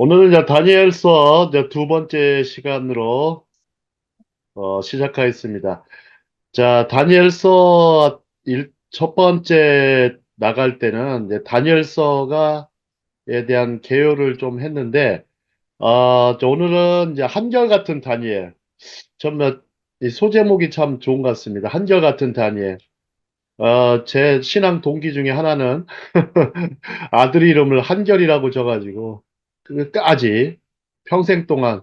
오늘은 이제 다니엘서 이제 두 번째 시간으로 시작하겠습니다. 자, 다니엘서 첫 번째 나갈 때는 이제 다니엘서가에 대한 개요를 좀 했는데, 오늘은 이제 한결같은 다니엘. 정말 이 소제목이 참 좋은 것 같습니다. 한결같은 다니엘. 제 신앙 동기 중에 하나는 아들 이름을 한결이라고 줘가지고, 끝까지 평생 동안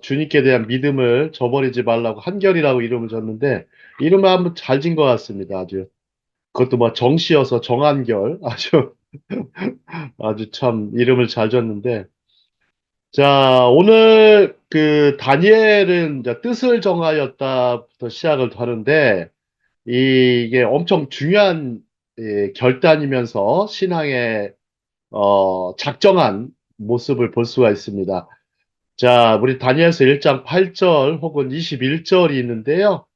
주님께 대한 믿음을 저버리지 말라고 한결이라고 이름을 줬는데, 이름을 한번 잘 진 것 같습니다. 아주. 그것도 뭐 정씨여서 정한결. 아주 참 이름을 잘 줬는데. 자, 오늘 그 다니엘은 이제 뜻을 정하였다부터 시작을 하는데, 이게 엄청 중요한 결단이면서 신앙의 작정한 모습을 볼 수가 있습니다. 자, 우리 다니엘서 1장 8절 혹은 21절이 있는데요.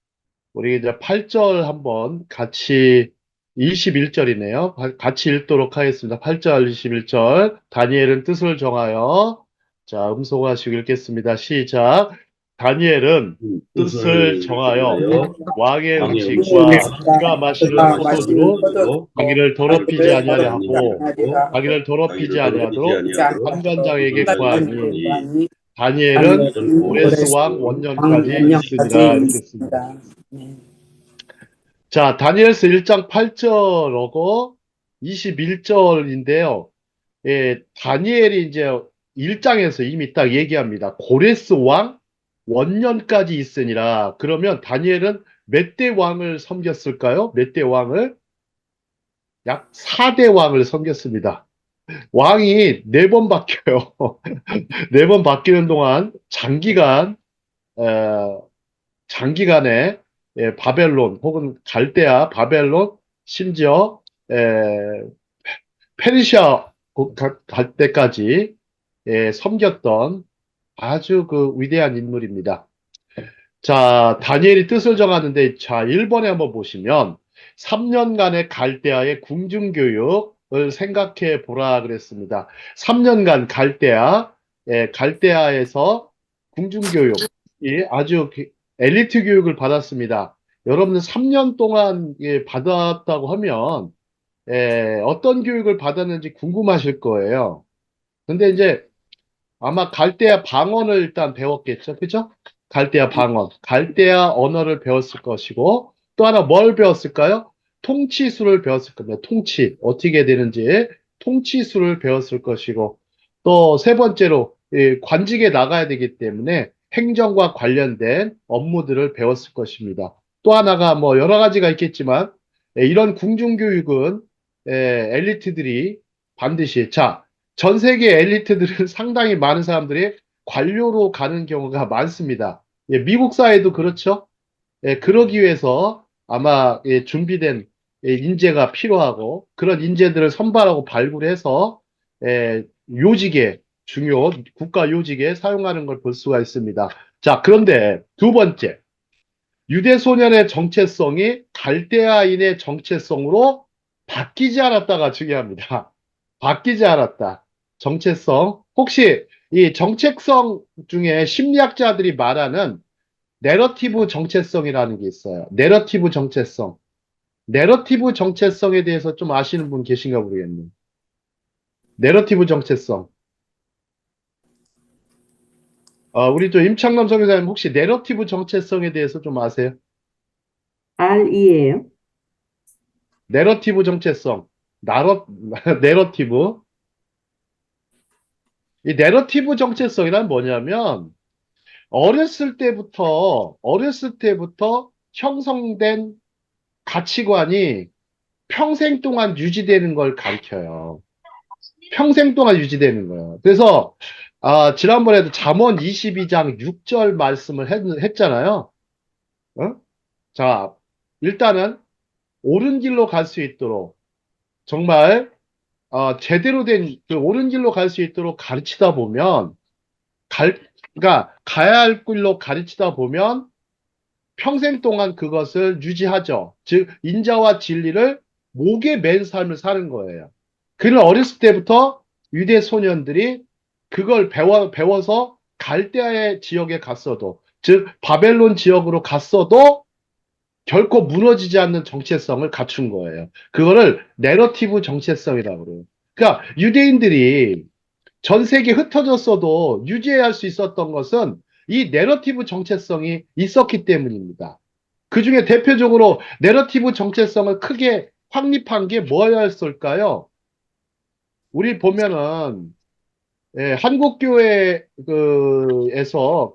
우리 이제 8절 한번 같이 21절이네요. 같이 읽도록 하겠습니다. 8절 21절. 다니엘은 뜻을 정하여 자, 음소거하시고 읽겠습니다. 시작. 다니엘은 뜻을 뜻을 정하여 정하여 왕의 왕의 음식과 음식과 그가 마시는 그가 마시는 포도주로 포도주로 자기를 더럽히지 자기를 아니하려 더럽히지 하고 아니하고 자기를 더럽히지 자기를 더럽히지 아니하도록 아니하도록 환관장에게 구하니 관관장에게 다니엘은 다니엘은 고레스 왕 고레스 원년까지 왕년까지 있으니라 이렇게 씁니다. 있습니다. 네. 자, 다니엘서 1장 8절하고 21절인데요. 예, 다니엘이 이제 1장에서 이미 딱 얘기합니다. 고레스 왕 원년까지 있으니라. 그러면 다니엘은 몇 대 왕을 섬겼을까요? 몇 대 왕을? 약 4대 왕을 섬겼습니다. 왕이 4번 바뀌어요. 4번 바뀌는 동안 에, 장기간에 바벨론 혹은 갈대아, 바벨론, 심지어 페르시아 갈 때까지 섬겼던 아주 그 위대한 인물입니다. 자, 다니엘이 뜻을 정하는데 자, 1번에 한번 보시면 3년간의 갈대아의 궁중교육을 생각해 보라 그랬습니다. 3년간 갈대아에서 궁중교육이 아주 엘리트 교육을 받았습니다. 여러분들 3년 동안 받았다고 하면 어떤 교육을 받았는지 궁금하실 거예요. 근데 이제 아마 갈대아 방언을 일단 배웠겠죠. 그죠? 갈대아 방언. 갈대아 언어를 배웠을 것이고, 또 하나 뭘 배웠을까요? 통치술을 배웠을 겁니다. 통치. 어떻게 되는지 통치술을 배웠을 것이고, 또 세 번째로 관직에 나가야 되기 때문에 행정과 관련된 업무들을 배웠을 것입니다. 또 하나가 뭐 여러 가지가 있겠지만, 이런 궁중교육은 엘리트들이 반드시, 자, 전 세계 엘리트들은 상당히 많은 사람들이 관료로 가는 경우가 많습니다. 예, 미국 사회도 그렇죠. 예, 그러기 위해서 아마 준비된 인재가 필요하고 그런 인재들을 선발하고 발굴해서 요직에 중요 국가 요직에 사용하는 걸 볼 수가 있습니다. 자, 그런데 두 번째, 유대 소년의 정체성이 갈대아인의 정체성으로 바뀌지 않았다가 중요합니다. 바뀌지 않았다. 정체성. 혹시 이 정체성 중에 심리학자들이 말하는 내러티브 정체성이라는 게 있어요. 내러티브 정체성. 내러티브 정체성에 대해서 좀 아시는 분 계신가 모르겠네요. 내러티브 정체성. 우리 또 임창남 선교사님 혹시 내러티브 정체성에 대해서 좀 아세요? R이에요. 내러티브 정체성. 내러티브. 이 내러티브 정체성이란 뭐냐면 어렸을 때부터 형성된 가치관이 평생 동안 유지되는 걸 가리켜요. 평생 동안 유지되는 거예요. 그래서 지난번에도 잠언 22장 6절 말씀을 했잖아요. 어? 자, 일단은 옳은 길로 갈 수 있도록 정말 제대로 된 그 옳은 길로 갈 수 있도록 가르치다 보면 그러니까 가야 할 길로 가르치다 보면 평생 동안 그것을 유지하죠. 즉 인자와 진리를 목에 맨 삶을 사는 거예요. 그는 어렸을 때부터 유대 소년들이 그걸 배워서 갈대아의 지역에 갔어도, 즉 바벨론 지역으로 갔어도 결코 무너지지 않는 정체성을 갖춘 거예요. 그거를 내러티브 정체성이라고 그래요. 그러니까 유대인들이 전 세계에 흩어졌어도 유지할 수 있었던 것은 이 내러티브 정체성이 있었기 때문입니다. 그 중에 대표적으로 내러티브 정체성을 크게 확립한 게 뭐였을까요? 우리 보면은 한국교회에서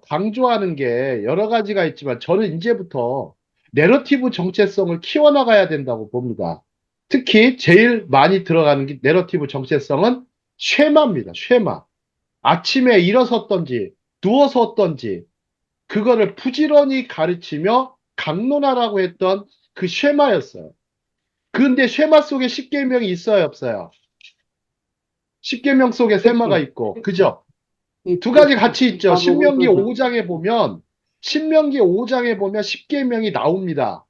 강조하는 게 여러 가지가 있지만 저는 이제부터 내러티브 정체성을 키워나가야 된다고 봅니다. 특히 제일 많이 들어가는 게 내러티브 정체성은 쉐마입니다. 쉐마. 아침에 일어섰던지 누워섰던지 그거를 부지런히 가르치며 강론하라고 했던 그 쉐마였어요. 그런데 쉐마 속에 십계명이 있어요, 없어요? 십계명 속에 쉐마가 있죠. 있고, 그죠? 두 가지 있죠. 같이 있죠. 다 보고 있어서. 신명기 5장에 보면 십계명이 나옵니다.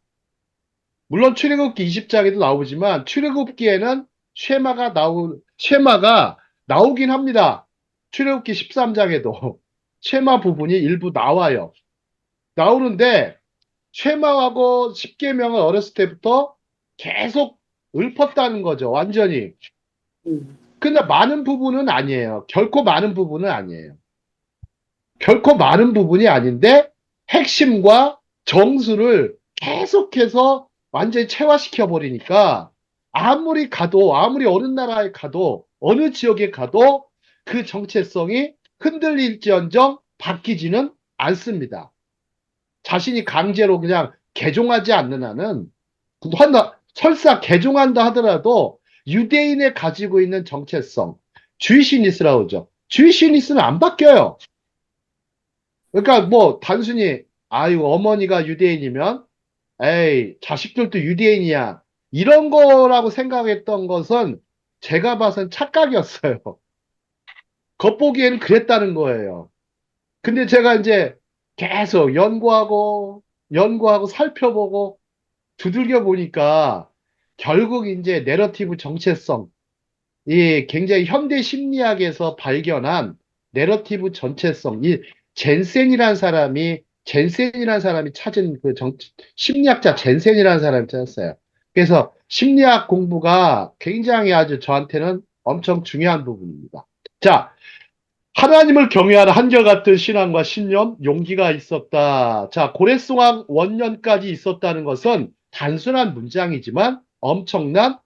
물론 출애굽기 20장에도 나오지만 출애굽기에는 쉐마가 나오긴 합니다. 출애굽기 13장에도 쉐마 부분이 일부 나와요. 나오는데 쉐마하고 십계명을 어렸을 때부터 계속 읊었다는 거죠. 완전히. 음. 근데 많은 부분은 아니에요. 결코 많은 부분은 아니에요. 결코 많은 부분이 아닌데 핵심과 정수를 계속해서 완전히 체화시켜 버리니까 아무리 어느 나라에 가도 어느 지역에 가도 그 정체성이 흔들릴지언정 바뀌지는 않습니다. 자신이 강제로 그냥 개종하지 않는 한은 설사 개종한다 하더라도 유대인의 가지고 있는 정체성, 주이시니스라고 그러죠. 주이시니스는 안 바뀌어요. 그러니까 뭐 단순히 아유 어머니가 유대인이면 에이 자식들도 유대인이야 이런 거라고 생각했던 것은 제가 봐선 착각이었어요. 겉보기에는 그랬다는 거예요. 근데 제가 이제 계속 연구하고 살펴보고 두들겨 보니까 결국 이제 내러티브 정체성 이 굉장히 현대 심리학에서 발견한 내러티브 전체성, 젠센이라는 사람이 찾은 심리학자 젠센이라는 사람이 찾았어요. 그래서 심리학 공부가 굉장히 아주 저한테는 엄청 중요한 부분입니다. 자, 하나님을 경외하는 한결같은 신앙과 신념, 용기가 있었다. 자, 고레스왕 원년까지 있었다는 것은 단순한 문장이지만 엄청난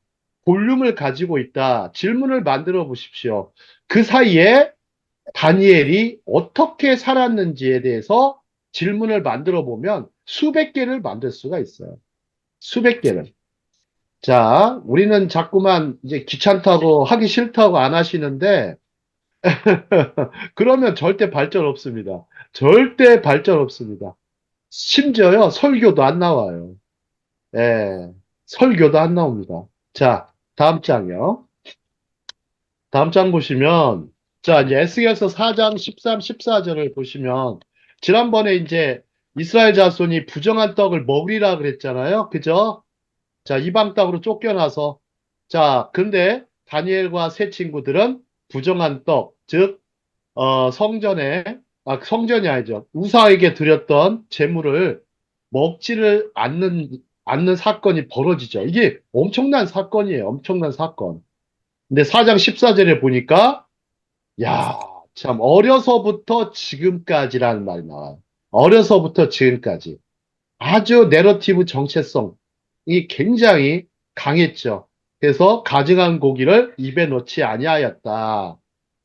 볼륨을 가지고 있다. 질문을 만들어 보십시오. 그 사이에 다니엘이 어떻게 살았는지에 대해서 질문을 만들어 보면 수백 개를 만들 수가 있어요. 수백 개를. 자, 우리는 자꾸만 이제 귀찮다고 하기 싫다고 안 하시는데 그러면 절대 발전 없습니다. 절대 발전 없습니다. 심지어요, 설교도 안 나와요. 예, 설교도 안 나옵니다. 자, 다음 장이요. 다음 장 보시면, 자, 이제 에스겔서 4장 13, 14절을 보시면, 지난번에 이제 이스라엘 자손이 부정한 떡을 먹으리라 그랬잖아요. 그죠? 자, 이방 땅으로 쫓겨나서, 자, 근데 다니엘과 세 친구들은 부정한 떡, 즉, 성전이 아니죠. 우사에게 드렸던 제물을 않는 사건이 벌어지죠. 이게 엄청난 사건이에요. 엄청난 사건. 근데 4장 14절에 보니까, 야, 참, 어려서부터 지금까지라는 말이 나와요. 어려서부터 지금까지. 아주 내러티브 정체성이 굉장히 강했죠. 그래서 가증한 고기를 입에 넣지 아니하였다.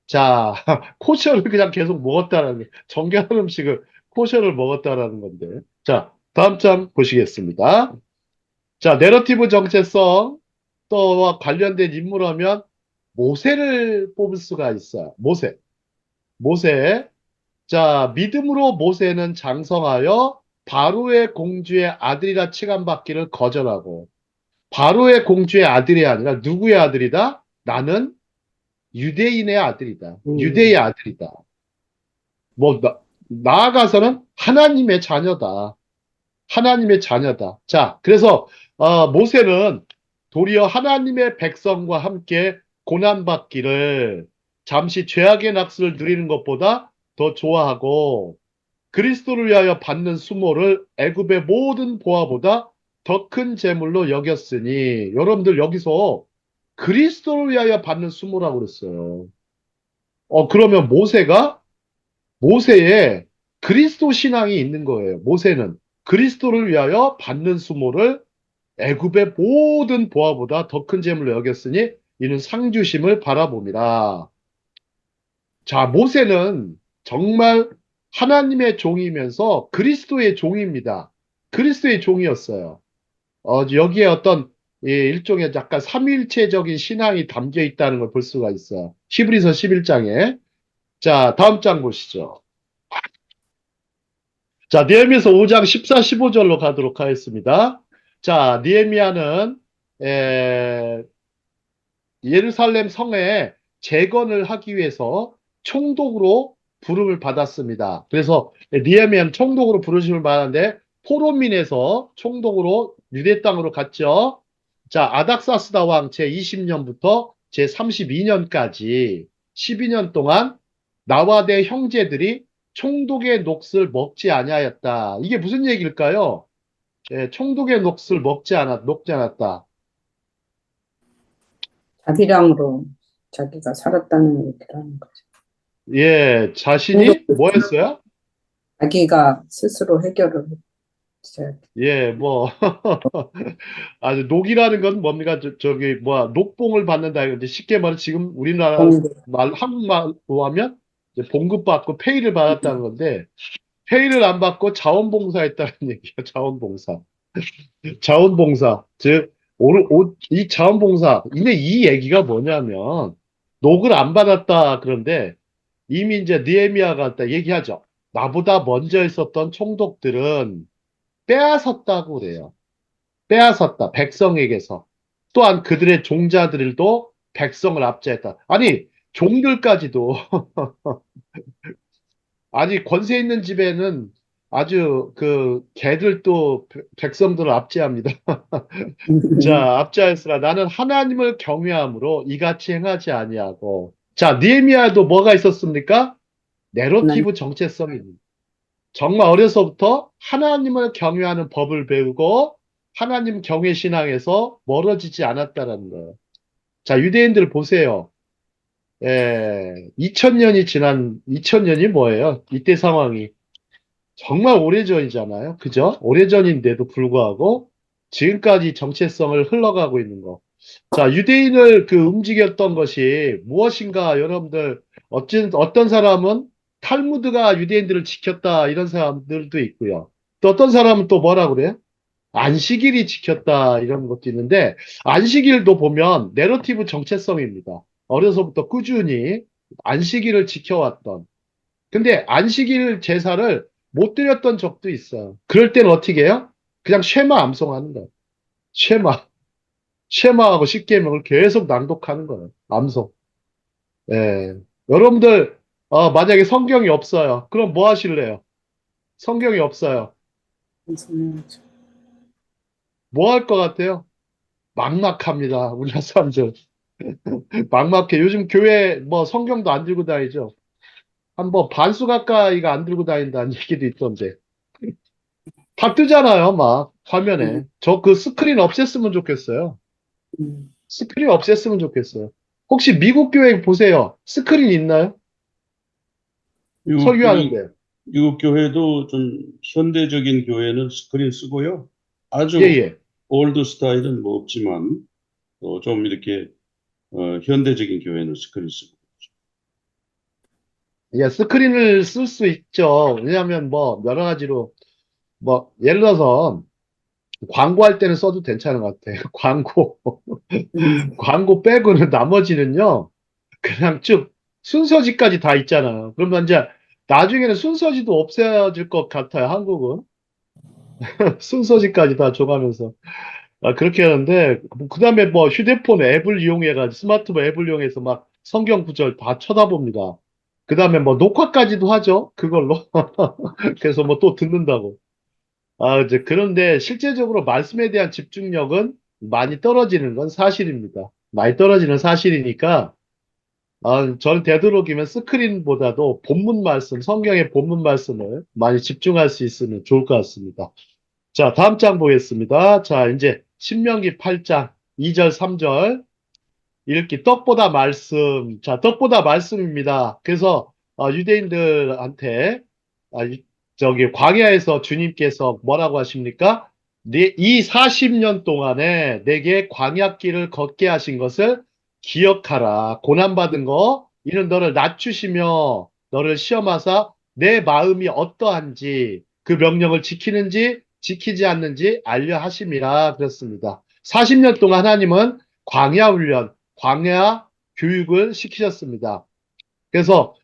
자, 코셔를 그냥 계속 먹었다라는, 정결한 음식을 코셔를 먹었다라는 건데. 자, 다음 장 보시겠습니다. 자, 내러티브 정체성 또와 관련된 인물하면 모세를 뽑을 수가 있어요. 모세. 자, 믿음으로 모세는 장성하여 바로의 공주의 아들이라 칭함받기를 거절하고 바로의 공주의 아들이 아니라 누구의 아들이다? 나는 유대인의 아들이다. 유대의 음. 아들이다. 뭐, 나아가서는 하나님의 자녀다. 하나님의 자녀다. 자, 그래서, 모세는 도리어 하나님의 백성과 함께 고난받기를 잠시 죄악의 낙수를 누리는 것보다 더 좋아하고 그리스도를 위하여 받는 수모를 애굽의 모든 보화보다 더 큰 재물로 여겼으니 여러분들 여기서 그리스도를 위하여 받는 수모라고 그랬어요. 그러면 모세의 그리스도 신앙이 있는 거예요. 모세는 그리스도를 위하여 받는 수모를 애굽의 모든 보화보다 더 큰 재물로 여겼으니 이는 상주심을 바라봄이라. 자, 모세는 정말 하나님의 종이면서 그리스도의 종입니다. 그리스도의 종이었어요. 여기에 어떤 일종의 약간 삼위일체적인 신앙이 담겨 있다는 걸 볼 수가 있어요. 히브리서 11장에. 자, 다음 장 보시죠. 자, 느헤미야서 5장 14, 15절로 가도록 하겠습니다. 자, 느헤미야는 예루살렘 성에 재건을 하기 위해서 총독으로 부름을 받았습니다. 그래서 느헤미야는 총독으로 부르심을 받았는데 포로민에서 총독으로 유대 땅으로 갔죠. 자, 아닥사스다 왕 제20년부터 제32년까지 12년 동안 나와 내 형제들이 총독의 녹을 먹지 아니하였다. 이게 무슨 얘기일까요? 총독의 녹을 먹지 않았다. 자비랑으로 자기가 살았다는 얘기라는 거죠. 예, 자신이 행동을 뭐 했어요? 자기가 스스로 해결을 했어야 돼. 예, 뭐, 아주 녹이라는 건 뭡니까? 저기, 뭐야, 녹봉을 받는다. 이제 쉽게 말해, 지금 우리나라 공부. 한국말로 하면 이제 봉급받고 페이를 받았다는 건데, 페이를 안 받고 자원봉사했다는 얘기야, 자원봉사. 자원봉사. 즉, 이 자원봉사. 근데 이 얘기가 뭐냐면, 녹을 안 받았다. 그런데, 이미 이제 느헤미야가 딱 얘기하죠. 나보다 먼저 있었던 총독들은 빼앗았다고 그래요. 빼앗았다. 백성에게서. 또한 그들의 종자들도 백성을 압제했다. 아니, 종들까지도, 아니, 권세 있는 집에는 아주 그 개들도 백성들을 압제합니다. 자, 압제하였으나 나는 하나님을 경외함으로 이같이 행하지 아니하고. 자, 느헤미야도 뭐가 있었습니까? 하나님. 내러티브 정체성이 있는. 정말 어려서부터 하나님을 경외하는 법을 배우고 하나님 경외 신앙에서 멀어지지 않았다라는 거예요. 자, 유대인들 보세요. 2000년이 뭐예요? 이때 상황이. 정말 오래전이잖아요. 그죠? 오래전인데도 불구하고 지금까지 정체성을 흘러가고 있는 거. 자, 유대인을 움직였던 것이 무엇인가 여러분들, 어떤 사람은 탈무드가 유대인들을 지켰다 이런 사람들도 있고요. 또 어떤 사람은 또 뭐라 그래요? 안식일이 지켰다 이런 것도 있는데 안식일도 보면 내러티브 정체성입니다. 어려서부터 꾸준히 안식일을 지켜왔던. 근데 안식일 제사를 못 드렸던 적도 있어요. 그럴 때는 어떻게 해요? 그냥 쉐마 암송하는 거예요. 쉐마. 쉐마하고 십계명을 계속 낭독하는 거예요. 암송. 예. 여러분들 만약에 성경이 없어요. 그럼 뭐 하실래요? 성경이 없어요. 뭐 할 것 같아요? 막막합니다. 우리나라 사람들. 막막해. 요즘 교회 뭐 성경도 안 들고 다니죠. 한 뭐 반수 가까이가 안 들고 다닌다는 얘기도 있던데. 다 뜨잖아요, 막 화면에. 저 스크린 없앴으면 좋겠어요. 스크린 없앴으면 좋겠어요. 혹시 미국 교회 보세요. 스크린 있나요? 미국 교회, 설교하는데. 미국 교회도 좀 현대적인 교회는 스크린 쓰고요. 예, 아주 예. 올드 스타일은 뭐 없지만, 좀 이렇게, 현대적인 교회는 스크린 쓰고. 예, 스크린을 쓸 수 있죠. 왜냐하면 뭐 여러 가지로 뭐 예를 들어서 광고할 때는 써도 괜찮은 것 같아요. 광고 빼고는 나머지는요. 그냥 쭉 순서지까지 다 있잖아요. 그러면 이제 나중에는 순서지도 없어질 것 같아요. 한국은 순서지까지 다 줘가면서 그렇게 하는데 그다음에 뭐 휴대폰 앱을 이용해가지고 스마트폰 앱을 이용해서 막 성경 구절 다 쳐다봅니다. 그다음에 뭐 녹화까지도 하죠. 그걸로. 그래서 뭐 또 듣는다고. 이제 그런데 실제적으로 말씀에 대한 집중력은 많이 떨어지는 건 사실입니다. 많이 떨어지는 사실이니까 저는 되도록이면 스크린보다도 본문 말씀, 성경의 본문 말씀을 많이 집중할 수 있으면 좋을 것 같습니다. 자, 다음 장 보겠습니다. 자, 이제 신명기 8장 2절, 3절 읽기 떡보다 말씀. 자, 떡보다 말씀입니다. 그래서 유대인들한테 저기 광야에서 주님께서 뭐라고 하십니까? 이 40년 동안에 내게 광야길을 걷게 하신 것을 기억하라. 고난받은 거 이는 너를 낮추시며 너를 시험하사 내 마음이 어떠한지 그 명령을 지키는지 지키지 않는지 알려 하심이라 그랬습니다. 40년 동안 하나님은 광야 훈련, 광야 교육을 시키셨습니다. 그래서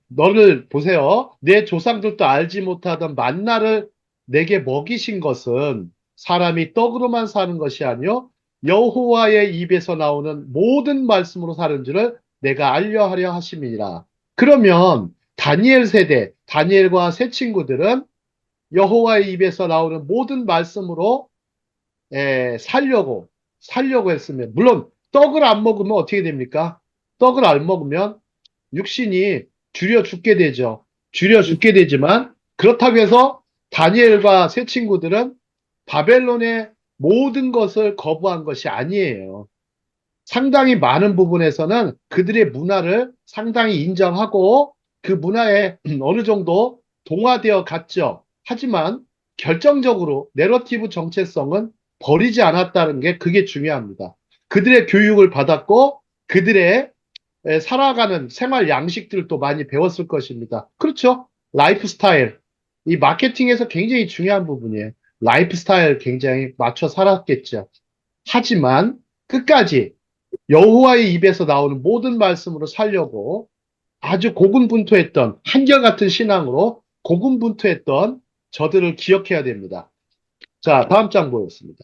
너를 보세요. 내 조상들도 알지 못하던 만나를 내게 먹이신 것은 사람이 떡으로만 사는 것이 아니요 여호와의 입에서 나오는 모든 말씀으로 사는 줄을 내가 알려하려 하심이니라. 그러면 다니엘 세대, 다니엘과 세 친구들은 여호와의 입에서 나오는 모든 말씀으로 살려고 했으면, 물론 떡을 안 먹으면 어떻게 됩니까? 떡을 안 먹으면 육신이 줄여 죽게 되죠. 줄여 죽게 되지만 그렇다고 해서 다니엘과 세 친구들은 바벨론의 모든 것을 거부한 것이 아니에요. 상당히 많은 부분에서는 그들의 문화를 상당히 인정하고 그 문화에 어느 정도 동화되어 갔죠. 하지만 결정적으로 내러티브 정체성은 버리지 않았다는 게 그게 중요합니다. 그들의 교육을 받았고 그들의 살아가는 생활 양식들도 많이 배웠을 것입니다. 그렇죠? 라이프 스타일. 이 마케팅에서 굉장히 중요한 부분이에요. 라이프 스타일 굉장히 맞춰 살았겠죠. 하지만 끝까지 여호와의 입에서 나오는 모든 말씀으로 살려고 아주 고군분투했던 한결같은 신앙으로 고군분투했던 저들을 기억해야 됩니다. 자, 다음 장 보겠습니다.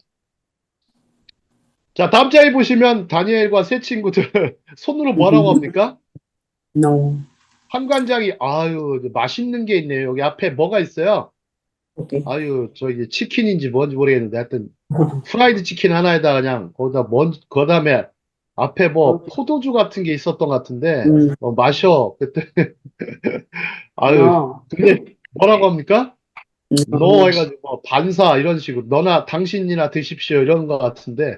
자, 다음 장에 보시면 다니엘과 세 친구들 손으로 뭐라고 합니까? No. 한 관장이 아유 맛있는 게 있네요. 여기 앞에 뭐가 있어요? 오케이. 아유 저기 치킨인지 뭔지 모르겠는데 하여튼 프라이드 치킨 하나에다 그냥 그 다음에 앞에 뭐 포도주 같은 게 있었던 것 같은데 마셔 그때 아유 No. 근데 뭐라고 합니까? 너 No. 해가지고 뭐 반사 이런 식으로 너나 당신이나 드십시오 이런 것 같은데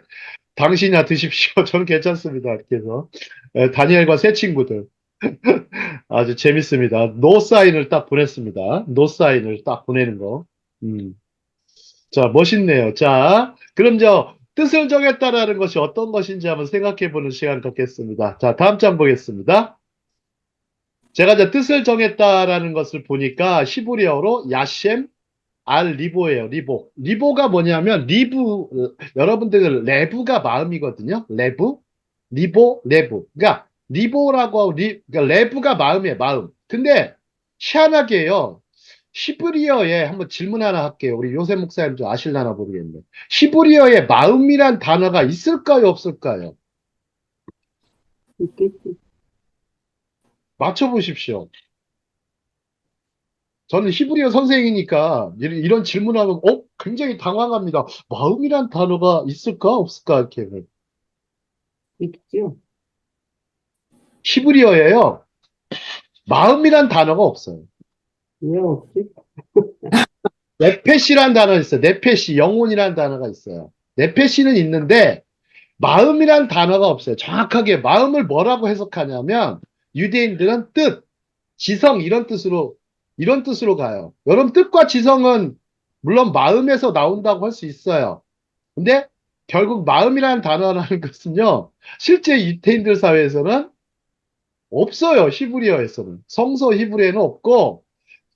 당신이나 드십시오 저는 괜찮습니다 이렇게 해서 다니엘과 세 친구들 아주 재밌습니다. 노 사인을 딱 보냈습니다. 노 사인을 딱 보내는 거. 음. 자, 멋있네요. 자, 그럼 뜻을 정했다라는 것이 어떤 것인지 한번 생각해 보는 시간 갖겠습니다. 자, 다음 장 보겠습니다. 제가 뜻을 정했다라는 것을 보니까 히브리어로 야셴 알 리보예요. 리보. 리보가 뭐냐면 여러분들 레브가 마음이거든요. 레브, 리보, 레브. 그러니까 리보라고 하고 그러니까 레브가 마음이에요. 마음. 근데 희한하게요. 히브리어에 한번 질문 하나 할게요. 우리 요셉 목사님 좀 아실라나 모르겠네. 히브리어에 마음이란 단어가 있을까요, 없을까요? 있겠지. 맞춰보십시오. 저는 히브리어 선생이니까 이런 질문하면 굉장히 당황합니다. 마음이란 단어가 있을까 없을까 이렇게. 있죠. 히브리어에요. 마음이란 단어가 없어요. 왜 없지? 네페시란 단어가 있어요. 네페시, 영혼이란 단어가 있어요. 네페시는 있는데 마음이란 단어가 없어요. 정확하게 마음을 뭐라고 해석하냐면 유대인들은 뜻, 지성 이런 뜻으로 가요. 여러분 뜻과 지성은 물론 마음에서 나온다고 할 수 있어요. 근데 결국 마음이라는 단어라는 것은요. 실제 유대인들 사회에서는 없어요. 히브리어에서는. 성서 히브리어에는 없고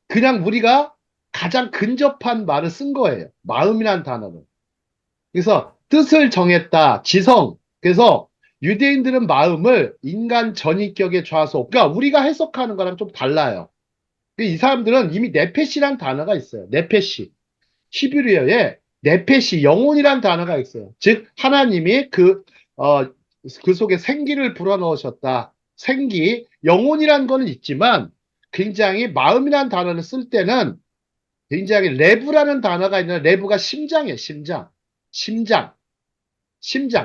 그냥 우리가 가장 근접한 말을 쓴 거예요. 마음이란 단어는. 그래서 뜻을 정했다. 지성. 그래서 유대인들은 마음을 인간 전인격의 좌소. 그러니까 우리가 해석하는 거랑 좀 달라요. 이 사람들은 이미 네페시란 단어가 있어요. 네페시. 히브리어에 네페시, 영혼이란 단어가 있어요. 즉, 하나님이 그 속에 생기를 불어넣으셨다. 생기, 영혼이란 거는 있지만 굉장히 마음이란 단어를 쓸 때는 굉장히 레브라는 단어가 있는데 레브가 심장이에요. 심장.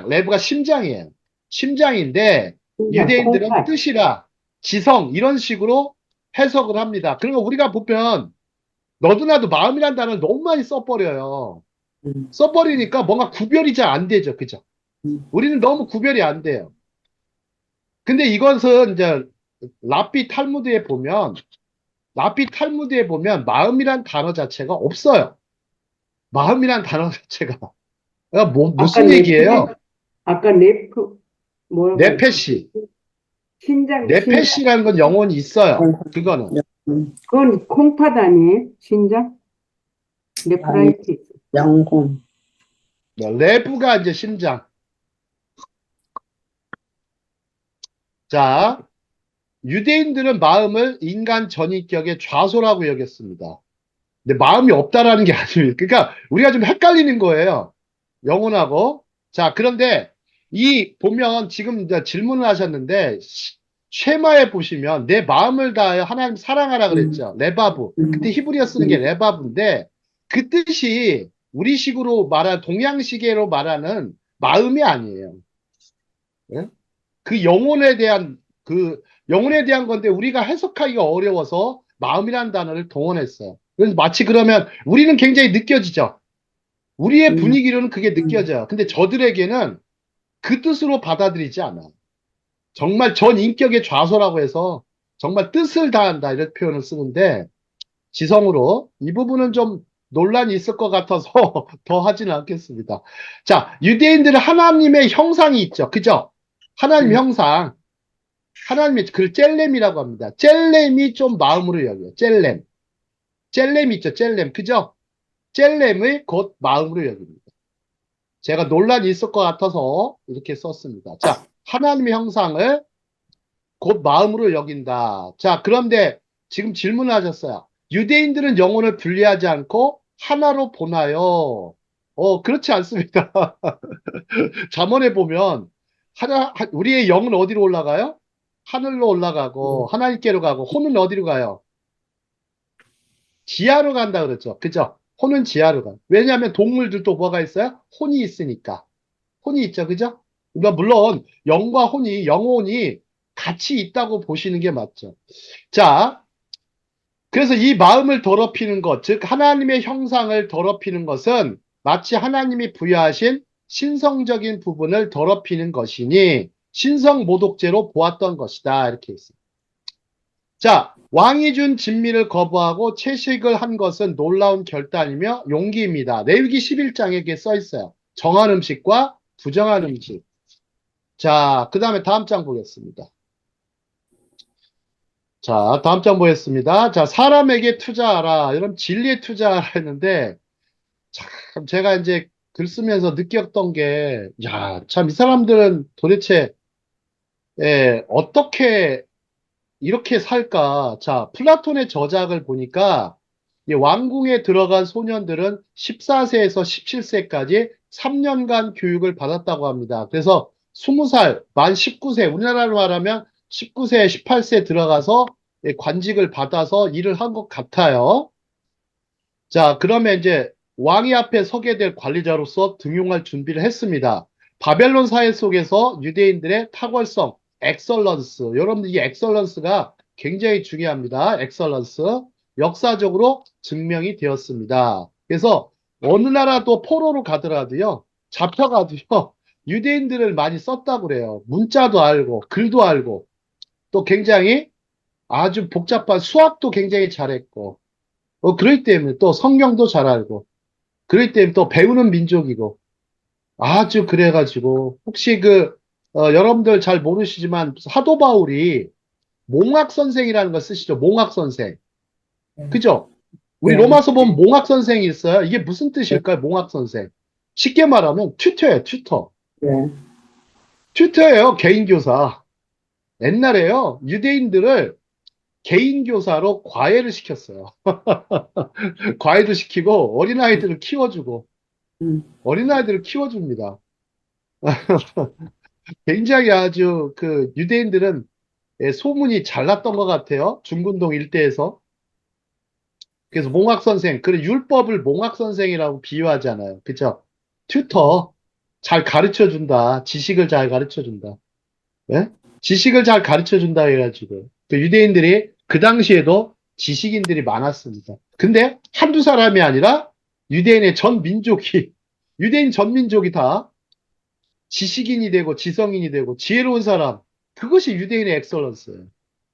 레브가 심장이에요. 심장인데 신장, 유대인들은 콩팥. 뜻이라, 지성, 이런 식으로 해석을 합니다. 그러니까 우리가 보면 너도 나도 마음이란 단어를 너무 많이 써버려요. 음, 써버리니까 뭔가 구별이 잘 안 되죠. 그죠? 음, 우리는 너무 구별이 안 돼요. 근데 이것은 이제 라피 탈무드에 보면 마음이란 단어 자체가 없어요. 마음이란 단어 자체가. 그러니까 아까 무슨 네프, 얘기예요? 아까 네프, 뭐라고 했지? 네페시. 신장. 네페시라는 건 영혼이 있어요. 그거는. 그건 콩팥 아니에요? 신장? 아니, 네프라이티스. 영혼. 레브가 이제 심장. 자, 유대인들은 마음을 인간 전인격의 좌소라고 여겼습니다. 근데 마음이 없다라는 게 아닙니다. 그러니까 우리가 좀 헷갈리는 거예요. 영혼하고. 자, 그런데 보면 지금 이제 질문을 하셨는데, 쉐마에 보시면 내 마음을 다하여 하나님 사랑하라 음, 그랬죠. 레바브. 그때 음, 히브리어 쓰는 게 레바브인데, 그 뜻이 우리식으로 동양식으로 말하는 마음이 아니에요. 예? 그 영혼에 대한 건데 우리가 해석하기가 어려워서 마음이라는 단어를 동원했어요. 그래서 마치 그러면 우리는 굉장히 느껴지죠. 우리의 음, 분위기로는 그게 느껴져요. 근데 저들에게는 그 뜻으로 받아들이지 않아. 정말 전 인격의 좌소라고 해서 정말 뜻을 다한다 이런 표현을 쓰는데 지성으로 이 부분은 좀 논란이 있을 것 같아서 더 하지는 않겠습니다. 자, 유대인들은 하나님의 형상이 있죠. 그죠? 하나님 음, 형상. 하나님의 그걸 젤렘이라고 합니다. 젤렘이 좀 마음으로 여겨요. 젤렘. 젤렘 있죠. 젤렘. 그죠? 젤렘을 곧 마음으로 여깁니다. 제가 논란이 있을 것 같아서 이렇게 썼습니다. 자, 하나님의 형상을 곧 마음으로 여긴다. 자, 그런데 지금 질문을 하셨어요. 유대인들은 영혼을 분리하지 않고 하나로 보나요? 그렇지 않습니다. 잠언에 보면 우리의 영은 어디로 올라가요? 하늘로 올라가고 하나님께로 가고 혼은 어디로 가요? 지하로 간다 그랬죠. 그죠? 혼은 지하로 가요. 왜냐하면 동물들도 뭐가 있어요? 혼이 있으니까. 혼이 있죠. 그죠? 그러니까 물론 영과 영혼이 같이 있다고 보시는 게 맞죠. 자, 그래서 이 마음을 더럽히는 것, 즉 하나님의 형상을 더럽히는 것은 마치 하나님이 부여하신 신성적인 부분을 더럽히는 것이니 신성모독죄로 보았던 것이다. 이렇게 있습니다. 자, 왕이 준 진미를 거부하고 채식을 한 것은 놀라운 결단이며 용기입니다. 레위기 11장에 이게 써 있어요. 정한 음식과 부정한 음식. 자, 그 다음에 다음 장 보겠습니다. 자, 다음 장 보겠습니다. 자, 사람에게 투자하라. 여러분, 진리에 투자하라 했는데, 참, 제가 이제 글 쓰면서 느꼈던 게, 야, 참, 이 사람들은 도대체, 어떻게 이렇게 살까? 자, 플라톤의 저작을 보니까, 이 왕궁에 들어간 소년들은 14세에서 17세까지 3년간 교육을 받았다고 합니다. 그래서 20살, 만 19세, 우리나라로 말하면 19세, 18세 들어가서 관직을 받아서 일을 한 것 같아요. 자, 그러면 이제 왕이 앞에 서게 될 관리자로서 등용할 준비를 했습니다. 바벨론 사회 속에서 유대인들의 탁월성, 엑설런스. 여러분들 이 엑설런스가 굉장히 중요합니다. 엑설런스. 역사적으로 증명이 되었습니다. 그래서 어느 나라도 포로로 가더라도요, 잡혀가도요, 유대인들을 많이 썼다고 그래요. 문자도 알고, 글도 알고, 또 굉장히 아주 복잡한 수학도 굉장히 잘했고, 그렇기 때문에 또 성경도 잘 알고, 그렇기 때문에 또 배우는 민족이고, 아주 그래가지고, 혹시 여러분들 잘 모르시지만, 사도 바울이 몽학 선생이라는 걸 쓰시죠. 몽학 선생. 그죠? 우리 네, 로마서 보면 몽학 선생이 있어요. 이게 무슨 네, 뜻일까요? 몽학 선생. 쉽게 말하면 튜터예요, 튜터. 네. 튜터예요, 개인 교사. 옛날에요, 유대인들을 개인 교사로 과외를 시켰어요. 과외도 시키고, 어린아이들을 키워주고, 음, 어린아이들을 키워줍니다. 굉장히 아주 유대인들은 소문이 잘 났던 것 같아요. 중군동 일대에서. 그래서 몽학 선생, 그래 율법을 몽학 선생이라고 비유하잖아요. 그죠? 튜터 잘 가르쳐 준다. 지식을 잘 가르쳐 준다. 예? 지식을 잘 가르쳐 준다 해가지고. 그 유대인들이 그 당시에도 지식인들이 많았습니다. 근데 한두 사람이 아니라 유대인의 전 민족이, 유대인 전 민족이 다 지식인이 되고 지성인이 되고 지혜로운 사람, 그것이 유대인의 엑설런스예요.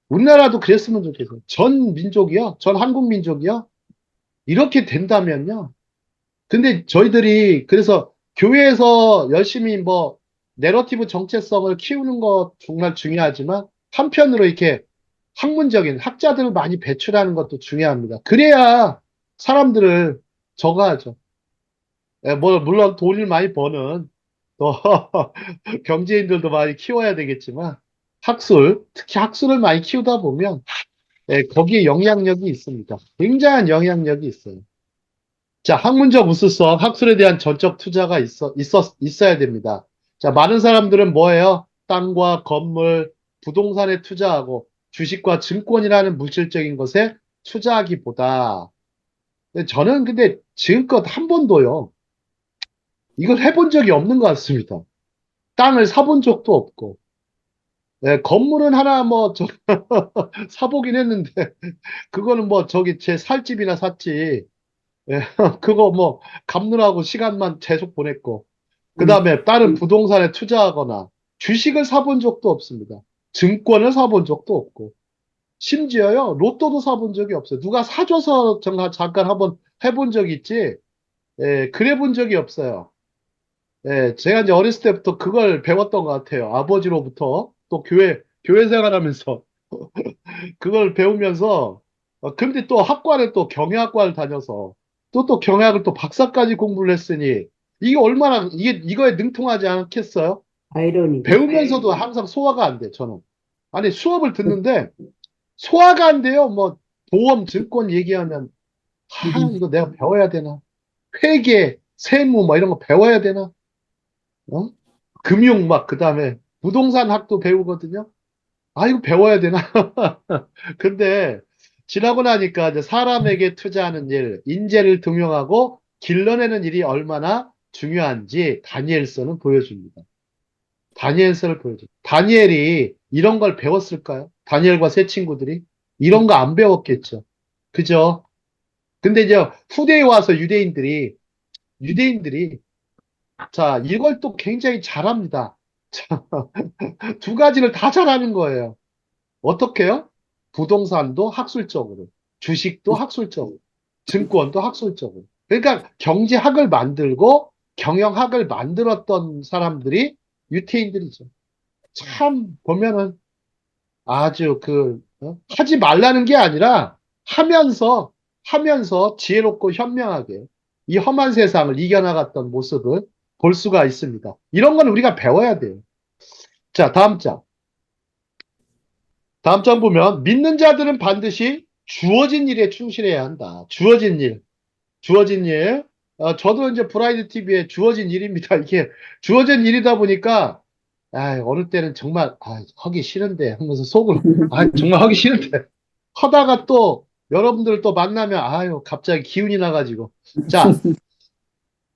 우리나라도 그랬으면 좋겠어요. 전 민족이요, 전 한국 민족이요, 이렇게 된다면요. 근데 저희들이 그래서 교회에서 열심히 뭐 내러티브 정체성을 키우는 것 정말 중요하지만 한편으로 이렇게 학문적인 학자들을 많이 배출하는 것도 중요합니다. 그래야 사람들을 저거하죠. 예, 뭐 물론 돈을 많이 버는 또 경제인들도 많이 키워야 되겠지만 학술, 특히 학술을 많이 키우다 보면 예, 거기에 영향력이 있습니다. 굉장한 영향력이 있어요. 자, 학문적 우수성, 학술에 대한 전적 투자가 있어야 됩니다. 자, 많은 사람들은 뭐예요? 땅과 건물, 부동산에 투자하고 주식과 증권이라는 물질적인 것에 투자하기보다 저는 근데 지금껏 한 번도요, 이걸 해본 적이 없는 것 같습니다. 땅을 사본 적도 없고, 예, 건물은 하나 뭐, 사보긴 했는데, 그거는 뭐, 저기 제 살집이나 샀지, 예, 그거 뭐, 갚느라고 시간만 계속 보냈고, 그 음, 다음에 다른 부동산에 투자하거나 주식을 사본 적도 없습니다. 증권을 사본 적도 없고, 심지어요, 로또도 사본 적이 없어요. 누가 사줘서 잠깐 한번 해본 적이 있지, 예, 그래 본 적이 없어요. 예, 제가 이제 어렸을 때부터 그걸 배웠던 것 같아요. 아버지로부터 또 교회 생활하면서 그걸 배우면서, 근데 또 학과를 또 경영학과를 다녀서 또 경영학을 또 박사까지 공부를 했으니 이게 얼마나, 이거에 능통하지 않겠어요? 아이러니죠. 배우면서도 항상 소화가 안 돼, 저는. 아니, 수업을 듣는데 소화가 안 돼요. 뭐, 보험, 증권 얘기하면, 이거 내가 배워야 되나? 회계, 세무, 뭐 이런 거 배워야 되나? 어? 금융 막, 그 다음에 부동산 학도 배우거든요. 이거 배워야 되나? 근데 지나고 나니까 이제 사람에게 투자하는 일, 인재를 등용하고 길러내는 일이 얼마나 중요한지 다니엘서는 보여줍니다. 다니엘서를 보여줘. 다니엘이 이런 걸 배웠을까요? 다니엘과 세 친구들이 이런 거 안 배웠겠죠. 그죠? 근데 이제 후대에 와서 유대인들이 자, 이걸 또 굉장히 잘합니다. 두 가지를 다 잘하는 거예요. 어떻게요? 부동산도 학술적으로, 주식도 학술적으로, 증권도 학술적으로. 그러니까 경제학을 만들고 경영학을 만들었던 사람들이 유태인들이죠. 참 보면은 아주 하지 말라는 게 아니라 하면서 지혜롭고 현명하게 이 험한 세상을 이겨나갔던 모습을 볼 수가 있습니다. 이런 건 우리가 배워야 돼요. 자, 다음 장. 다음 장 보면 믿는 자들은 반드시 주어진 일에 충실해야 한다. 주어진 일. 주어진 일. 저도 이제 브라이드 TV에 주어진 일입니다. 이게 주어진 일이다 보니까 어느 때는 정말 하기 싫은데 하면서 속으로 정말 하기 싫은데 하다가 또 여러분들 또 만나면 갑자기 기운이 나가지고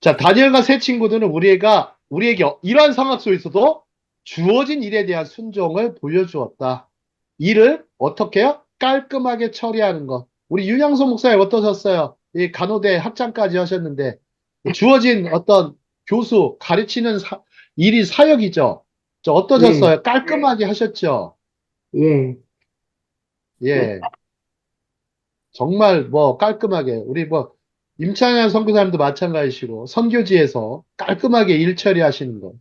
자, 다니엘과 세 친구들은 우리에게 이러한 상황 속에서도 주어진 일에 대한 순종을 보여주었다. 일을 어떻게 해요? 깔끔하게 처리하는 것. 우리 윤양소 목사님 어떠셨어요? 이 간호대 학장까지 하셨는데 주어진 어떤 교수 가르치는 일이 사역이죠. 네, 어떠셨어요? 깔끔하게 하셨죠? 예, 예. 정말 뭐 깔끔하게 우리 뭐 임창현 선교사님도 마찬가지시고 선교지에서 깔끔하게 일 처리하시는 거.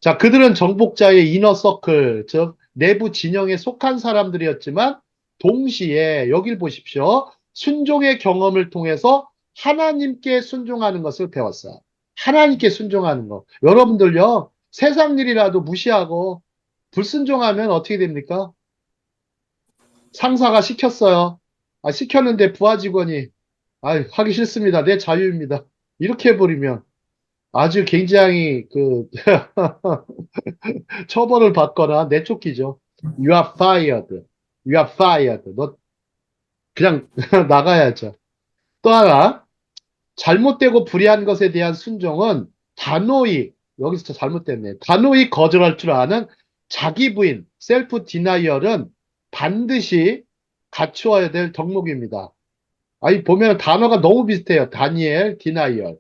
자, 그들은 정복자의 이너 서클, 즉 내부 진영에 속한 사람들이었지만 동시에 여길 보십시오. 순종의 경험을 통해서 하나님께 순종하는 것을 배웠어요. 하나님께 순종하는 거. 여러분들요, 세상 일이라도 무시하고 불순종하면 어떻게 됩니까? 상사가 시켰어요. 시켰는데 부하 직원이 하기 싫습니다. 내 자유입니다. 이렇게 해버리면 아주 굉장히 처벌을 받거나 내쫓기죠. You are fired. You are fired. 너 그냥 나가야죠. 또 하나, 잘못되고 불의한 것에 대한 순종은 단호히, 여기서 잘못됐네. 단호히 거절할 줄 아는 자기 부인, 셀프 디나이얼은 반드시 갖추어야 될 덕목입니다. 아니, 보면 단어가 너무 비슷해요. 다니엘, 디나이얼.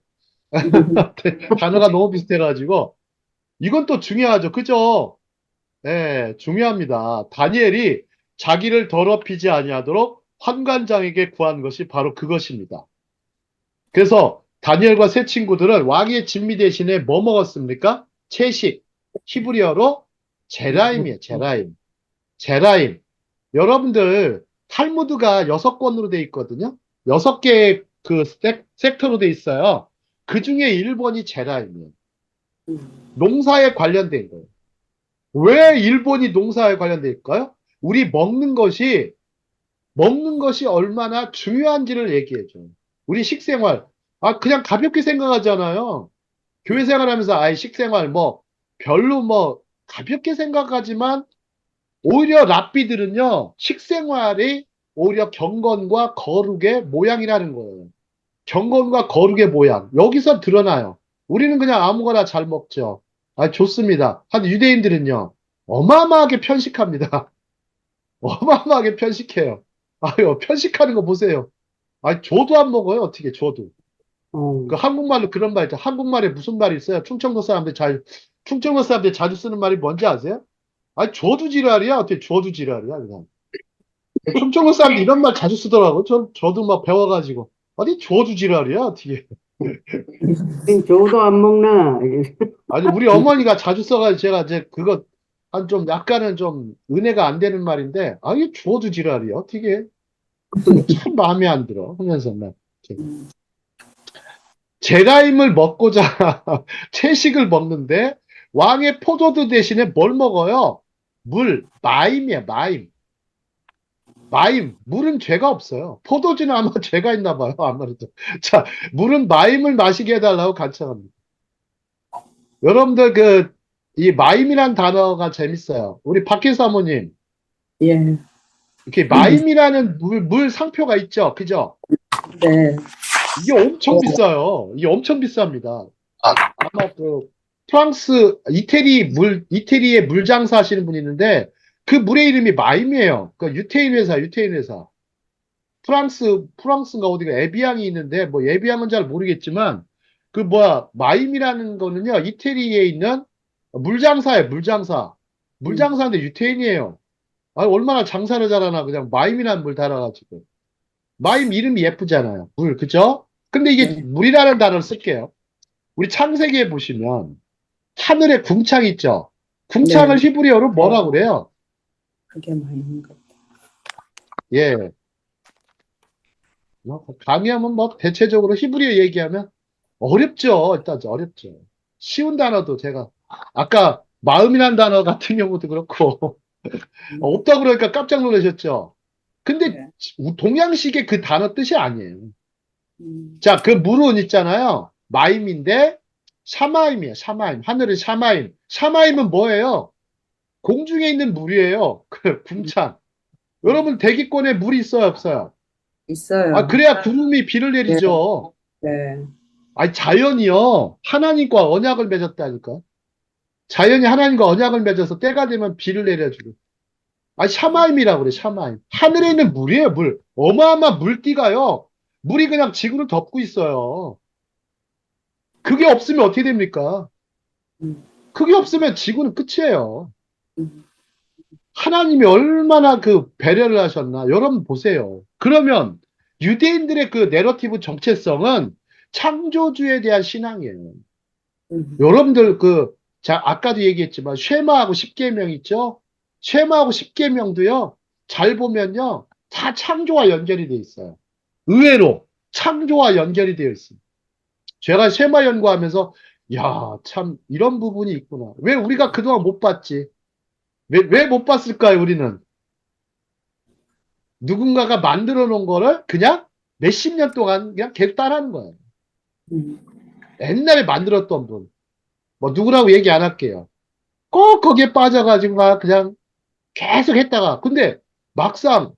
단어가 너무 비슷해가지고, 이건 또 중요하죠. 그죠? 예, 중요합니다. 다니엘이 자기를 더럽히지 아니하도록 환관장에게 구한 것이 바로 그것입니다. 그래서 다니엘과 세 친구들은 왕의 진미 대신에 뭐 먹었습니까? 채식. 히브리어로 제라임이에요. 제라임. 제라임. 여러분들 탈무드가 6권으로 돼 있거든요. 6개의 그 섹터로 돼 있어요. 그 중에 1번이 제라임이에요. 농사에 관련된 거예요. 왜 일본이 농사에 관련될까요? 우리 먹는 것이 얼마나 중요한지를 얘기해줘요. 우리 식생활. 아, 그냥 가볍게 생각하잖아요. 교회 생활하면서, 아이, 식생활, 뭐, 별로 뭐, 가볍게 생각하지만, 오히려 랍비들은요, 식생활이 오히려 경건과 거룩의 모양이라는 거예요. 경건과 거룩의 모양. 여기서 드러나요. 우리는 그냥 아무거나 잘 먹죠. 아, 좋습니다. 한 유대인들은요, 어마어마하게 편식합니다. 어마어마하게 편식해요. 아유, 편식하는 거 보세요. 아, 저도 안 먹어요. 어떻게, 저도. 어, 그 한국말로 그런 말 있죠. 한국말에 무슨 말이 있어요? 충청도 사람들 자주 쓰는 말이 뭔지 아세요? 아니, 저도 지랄이야. 어떻게 저도 지랄이야, 그냥. 충청도 사람들 이런 말 자주 쓰더라고. 저도 막 배워가지고. 어디 저도 지랄이야, 어떻게. 저도 안 먹나? 아니, 우리 어머니가 자주 써가지고 제가 이제 그거 한 좀 약간은 좀 은혜가 안 되는 말인데, 아니, 저도 지랄이야, 어떻게. 참 마음에 안 들어. 하면서 막. 이렇게. 제라임을 먹고자 채식을 먹는데 왕의 포도주 대신에 뭘 먹어요? 물, 마임이야, 마임. 마임, 물은 죄가 없어요. 포도주는 아마 죄가 있나 봐요, 아무래도. 자, 물은 마임을 마시게 해달라고 간청합니다. 여러분들 이 마임이란 단어가 재밌어요. 우리 박희 사모님, 예, 이렇게 마임이라는 물 상표가 있죠, 그죠? 네, 이게 엄청 비싸요. 이게 엄청 비쌉니다. 아마 프랑스, 이태리에 물 장사하시는 분이 있는데, 그 물의 이름이 마임이에요. 그 유태인 회사. 프랑스인가 어디가 에비앙이 있는데, 뭐 에비앙은 잘 모르겠지만, 마임이라는 거는요, 이태리에 있는 물 장사예요, 물 장사. 물 장사인데 유태인이에요. 아, 얼마나 장사를 잘하나, 그냥 마임이라는 물 달아가지고. 마임 이름이 예쁘잖아요. 물, 그죠? 근데 이게 네, 물이라는 단어를 쓸게요. 우리 창세기에 보시면, 하늘에 궁창 있죠? 궁창을 네, 히브리어로 뭐라고 그래요? 그게 많은 것. 예. 강의하면 뭐 대체적으로 히브리어 얘기하면 어렵죠. 일단 어렵죠. 쉬운 단어도 제가 아까 마음이란 단어 같은 경우도 그렇고 없다 그러니까 깜짝 놀라셨죠. 근데 네, 동양식의 그 단어 뜻이 아니에요. 음, 자, 그 물은 있잖아요. 마임인데 샤마임이에요. 샤마임. 하늘은 샤마임. 샤마임은 뭐예요? 공중에 있는 물이에요. 그 궁창. 음, 여러분 대기권에 물이 있어요, 없어요? 아, 있어요. 그래야 구름이 비를 네, 내리죠. 네, 아니, 자연이요. 하나님과 언약을 맺었다니까. 자연이 하나님과 언약을 맺어서 때가 되면 비를 내려주고. 아, 샤마임이라고 그래, 샤마임. 하늘에 있는 물이에요, 물. 어마어마한 물띠가요. 물이 그냥 지구를 덮고 있어요. 그게 없으면 어떻게 됩니까? 음, 그게 없으면 지구는 끝이에요. 음, 하나님이 얼마나 그 배려를 하셨나. 여러분 보세요. 그러면 유대인들의 그 내러티브 정체성은 창조주에 대한 신앙이에요. 음, 여러분들 아까도 얘기했지만 쉐마하고 십계명 있죠? 쉐마하고 십계명도요. 잘 보면요. 다 창조와 연결이 돼 있어요. 의외로 창조와 연결이 되어 있습니다. 제가 쉐마 연구하면서 야, 참 이런 부분이 있구나. 왜 우리가 그동안 못 봤지? 왜 못 봤을까요, 우리는? 누군가가 만들어 놓은 거를 그냥 몇십 년 동안 그냥 계속 따라하는 거예요. 음, 옛날에 만들었던 분. 뭐 누구라고 얘기 안 할게요. 꼭 거기에 빠져가지고 막 그냥 계속 했다가 근데 막상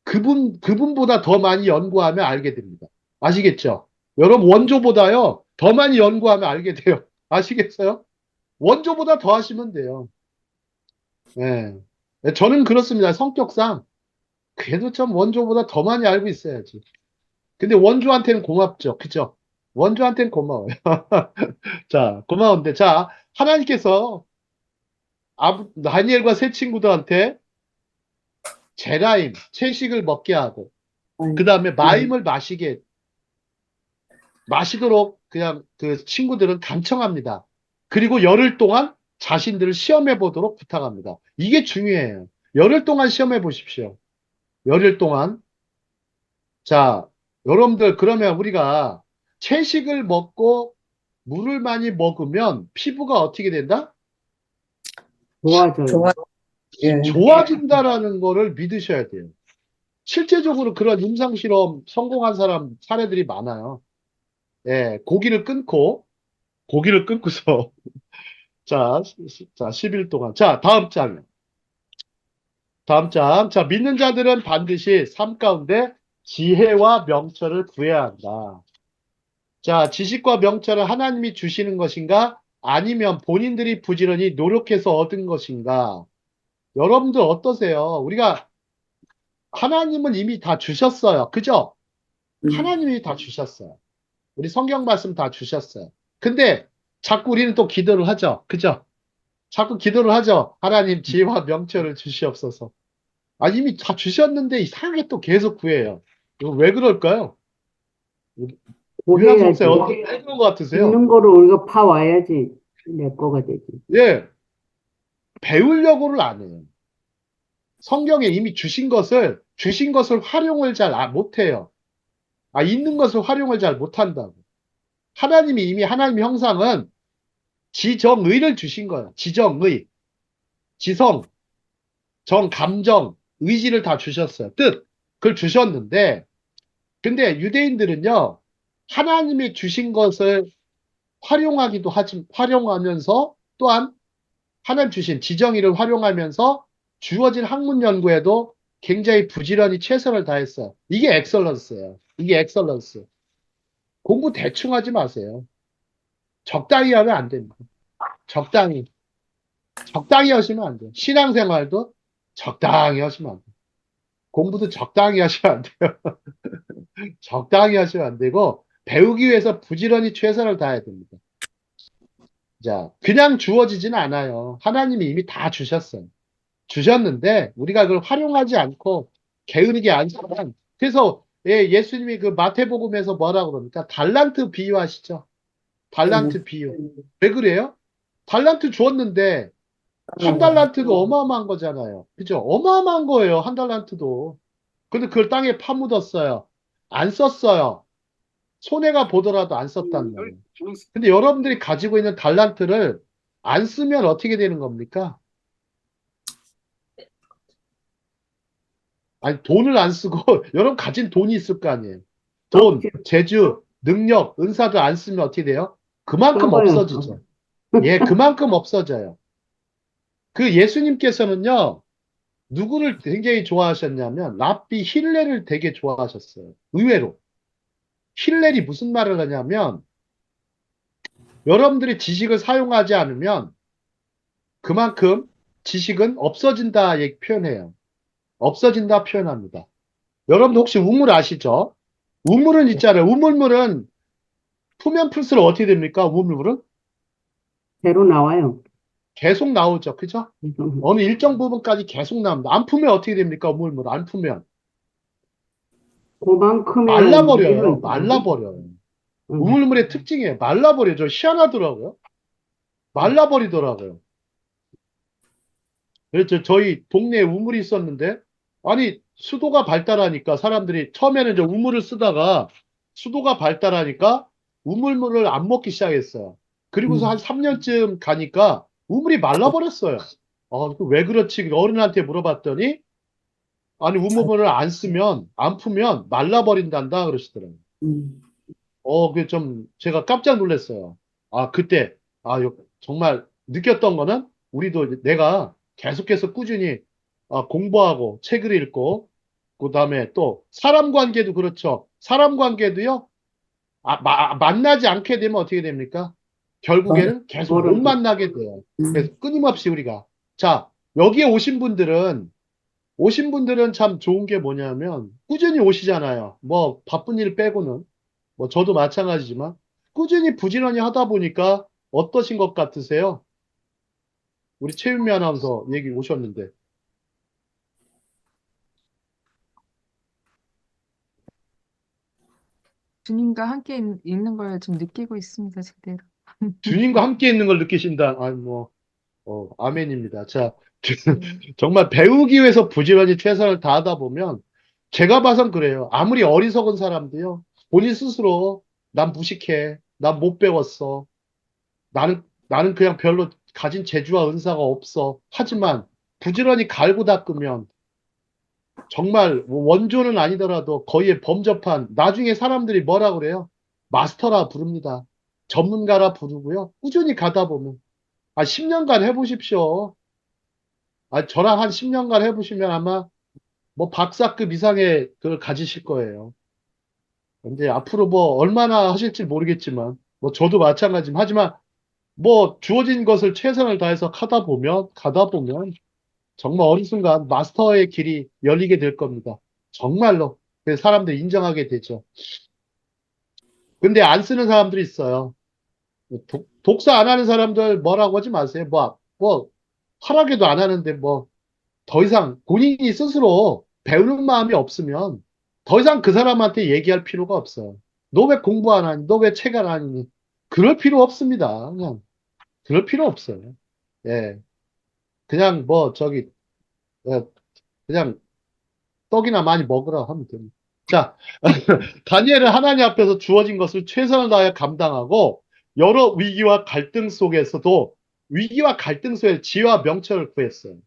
그분보다 더 많이 연구하면 알게 됩니다. 아시겠죠? 여러분 원조보다요 더 많이 연구하면 알게 돼요. 아시겠어요? 원조보다 더 하시면 돼요. 예. 저는 그렇습니다. 성격상. 그래도 좀 원조보다 더 많이 알고 있어야지. 근데 원조한테는 고맙죠. 그죠? 원조한테는 고마워요. 자, 고마운데. 자, 하나님께서 다니엘과 세 친구들한테 제라임, 채식을 먹게 하고, 그 다음에 마임을 마시도록 그냥 그 친구들은 간청합니다. 그리고 열흘 동안 자신들을 시험해 보도록 부탁합니다. 이게 중요해요. 열흘 동안 시험해 보십시오. 열흘 동안. 자, 여러분들, 그러면 우리가 채식을 먹고 물을 많이 먹으면 피부가 어떻게 된다? 좋아져요. 좋아. 예. 좋아진다라는 거를 믿으셔야 돼요. 실제적으로 그런 임상실험 성공한 사람 사례들이 많아요. 예, 고기를 끊고서, 자, 10일 동안. 자, 다음 장. 다음 장. 자, 믿는 자들은 반드시 삶 가운데 지혜와 명철을 구해야 한다. 자, 지식과 명철을 하나님이 주시는 것인가? 아니면 본인들이 부지런히 노력해서 얻은 것인가? 여러분들 어떠세요? 우리가 하나님은 이미 다 주셨어요. 그죠? 하나님이 다 주셨어요. 우리 성경 말씀 다 주셨어요. 근데 자꾸 우리는 또 기도를 하죠. 그죠? 자꾸 기도를 하죠. 하나님 지혜와 명철을 주시옵소서. 아, 이미 다 주셨는데 이상하게 또 계속 구해요. 이거 왜 그럴까요? 유나 구해야지. 목사님, 왜 그런 것 같으세요? 있는 거를 우리가 파와야지 내 거가 되지. 예, 배우려고를 안 해요. 성경에 이미 주신 것을 활용을 잘 못해요. 아, 있는 것을 활용을 잘 못한다고. 하나님이 이미 하나님의 형상은 지정의를 주신 거예요. 지정의, 지성, 감정, 의지를 다 주셨어요. 뜻, 그걸 주셨는데, 근데 유대인들은요, 하나님이 주신 것을 활용하면서 또한 하나님 주신 지정의를 활용하면서 주어진 학문 연구에도 굉장히 부지런히 최선을 다했어요. 이게 엑설런스예요. 이게 엑설런스. 공부 대충 하지 마세요. 적당히 하면 안 됩니다. 적당히. 적당히 하시면 안 돼요. 신앙생활도 적당히 하시면 안 돼요. 공부도 적당히 하시면 안 돼요. 적당히 하시면 안 되고, 배우기 위해서 부지런히 최선을 다해야 됩니다. 자, 그냥 주어지진 않아요. 하나님이 이미 다 주셨어요. 주셨는데, 우리가 그걸 활용하지 않고, 게으르게 안쓰면, 그래서, 예수님이 그 마태복음에서 뭐라고 그럽니까? 달란트 비유하시죠? 달란트 비유. 왜 그래요? 달란트 주었는데, 한 달란트도 어마어마한 거잖아요. 그죠? 어마어마한 거예요. 한 달란트도. 근데 그걸 땅에 파묻었어요. 안 썼어요. 손해가 보더라도 안 썼단 말이에요. 근데 여러분들이 가지고 있는 달란트를 안 쓰면 어떻게 되는 겁니까? 아니, 돈을 안 쓰고, 여러분 가진 돈이 있을 거 아니에요. 돈, 재주, 능력, 은사도 안 쓰면 어떻게 돼요? 그만큼 썩어요. 없어지죠. 예, 그만큼 없어져요. 그 예수님께서는요, 누구를 굉장히 좋아하셨냐면, 랍비 힐렐을 되게 좋아하셨어요. 의외로. 힐렐이 무슨 말을 하냐면, 여러분들이 지식을 사용하지 않으면 그만큼 지식은 없어진다 표현해요. 없어진다 표현합니다. 여러분들 혹시 우물 아시죠? 우물은 있잖아요. 우물물은 풀면 풀수록 어떻게 됩니까? 우물물은 새로 나와요. 계속 나오죠. 그죠? 어느 일정 부분까지 계속 나옵니다. 안 풀면 어떻게 됩니까? 우물물 안 풀면 그만큼의 말라버려요. 우물은 말라버려요. 음, 우물물의 특징이에요. 말라버려요. 희한하더라고요. 말라버리더라고요. 그래서 저희 동네에 우물이 있었는데, 아니, 수도가 발달하니까 사람들이 처음에는 이제 우물을 쓰다가 수도가 발달하니까 우물물을 안 먹기 시작했어요. 그리고서 한 3년쯤 가니까 우물이 말라버렸어요. 왜 그렇지? 어른한테 물어봤더니, 아니, 우물물을 안 쓰면, 안 풀면 말라버린단다 그러시더라고요. 음. 그 좀 제가 깜짝 놀랐어요. 그때, 정말 느꼈던 거는 우리도 내가 계속해서 꾸준히 공부하고 책을 읽고, 그 다음에 또 사람 관계도 그렇죠. 사람 관계도요, 만나지 않게 되면 어떻게 됩니까? 결국에는 계속 못 멀어져. 만나게 돼요. 그래서 끊임없이 우리가, 자, 여기에 오신 분들은 참 좋은 게 뭐냐면, 꾸준히 오시잖아요. 뭐, 바쁜 일 빼고는. 뭐, 저도 마찬가지지만, 꾸준히 부지런히 하다 보니까 어떠신 것 같으세요? 우리 최윤미 아나운서 얘기 오셨는데. 주님과 함께 있는 걸 좀 느끼고 있습니다, 제대로. 주님과 함께 있는 걸 느끼신다. 아, 뭐, 아멘입니다. 자, 네. 정말 배우기 위해서 부지런히 최선을 다하다 보면, 제가 봐선 그래요. 아무리 어리석은 사람도요, 본인 스스로, 난 무식해. 난 못 배웠어. 나는 그냥 별로 가진 재주와 은사가 없어. 하지만, 부지런히 갈고 닦으면, 정말 원조는 아니더라도 거의 범접한, 나중에 사람들이 뭐라 그래요? 마스터라 부릅니다. 전문가라 부르고요. 꾸준히 가다 보면. 10년간 해보십시오. 저랑 한 10년간 해보시면 아마 뭐 박사급 이상의 그걸 가지실 거예요. 근데 앞으로 뭐 얼마나 하실지 모르겠지만, 뭐 저도 마찬가지지만, 하지만 뭐 주어진 것을 최선을 다해서 가다 보면 정말 어느 순간 마스터의 길이 열리게 될 겁니다. 정말로. 그래서 사람들이 인정하게 되죠. 근데 안 쓰는 사람들이 있어요. 독서 안 하는 사람들 뭐라고 하지 마세요. 하라게도 안 하는데 더 이상 본인이 스스로 배우는 마음이 없으면 더 이상 그 사람한테 얘기할 필요가 없어요. 너 왜 공부 안 하니? 너 왜 책 안 하니? 그럴 필요 없습니다. 그냥 그럴 필요 없어요. 예, 그냥 예, 그냥 떡이나 많이 먹으라 하면 됩니다. 자, 다니엘은 하나님 앞에서 주어진 것을 최선을 다해 감당하고 여러 위기와 갈등 속에서도 위기와 갈등 속에 지혜와 명철을 구했어요.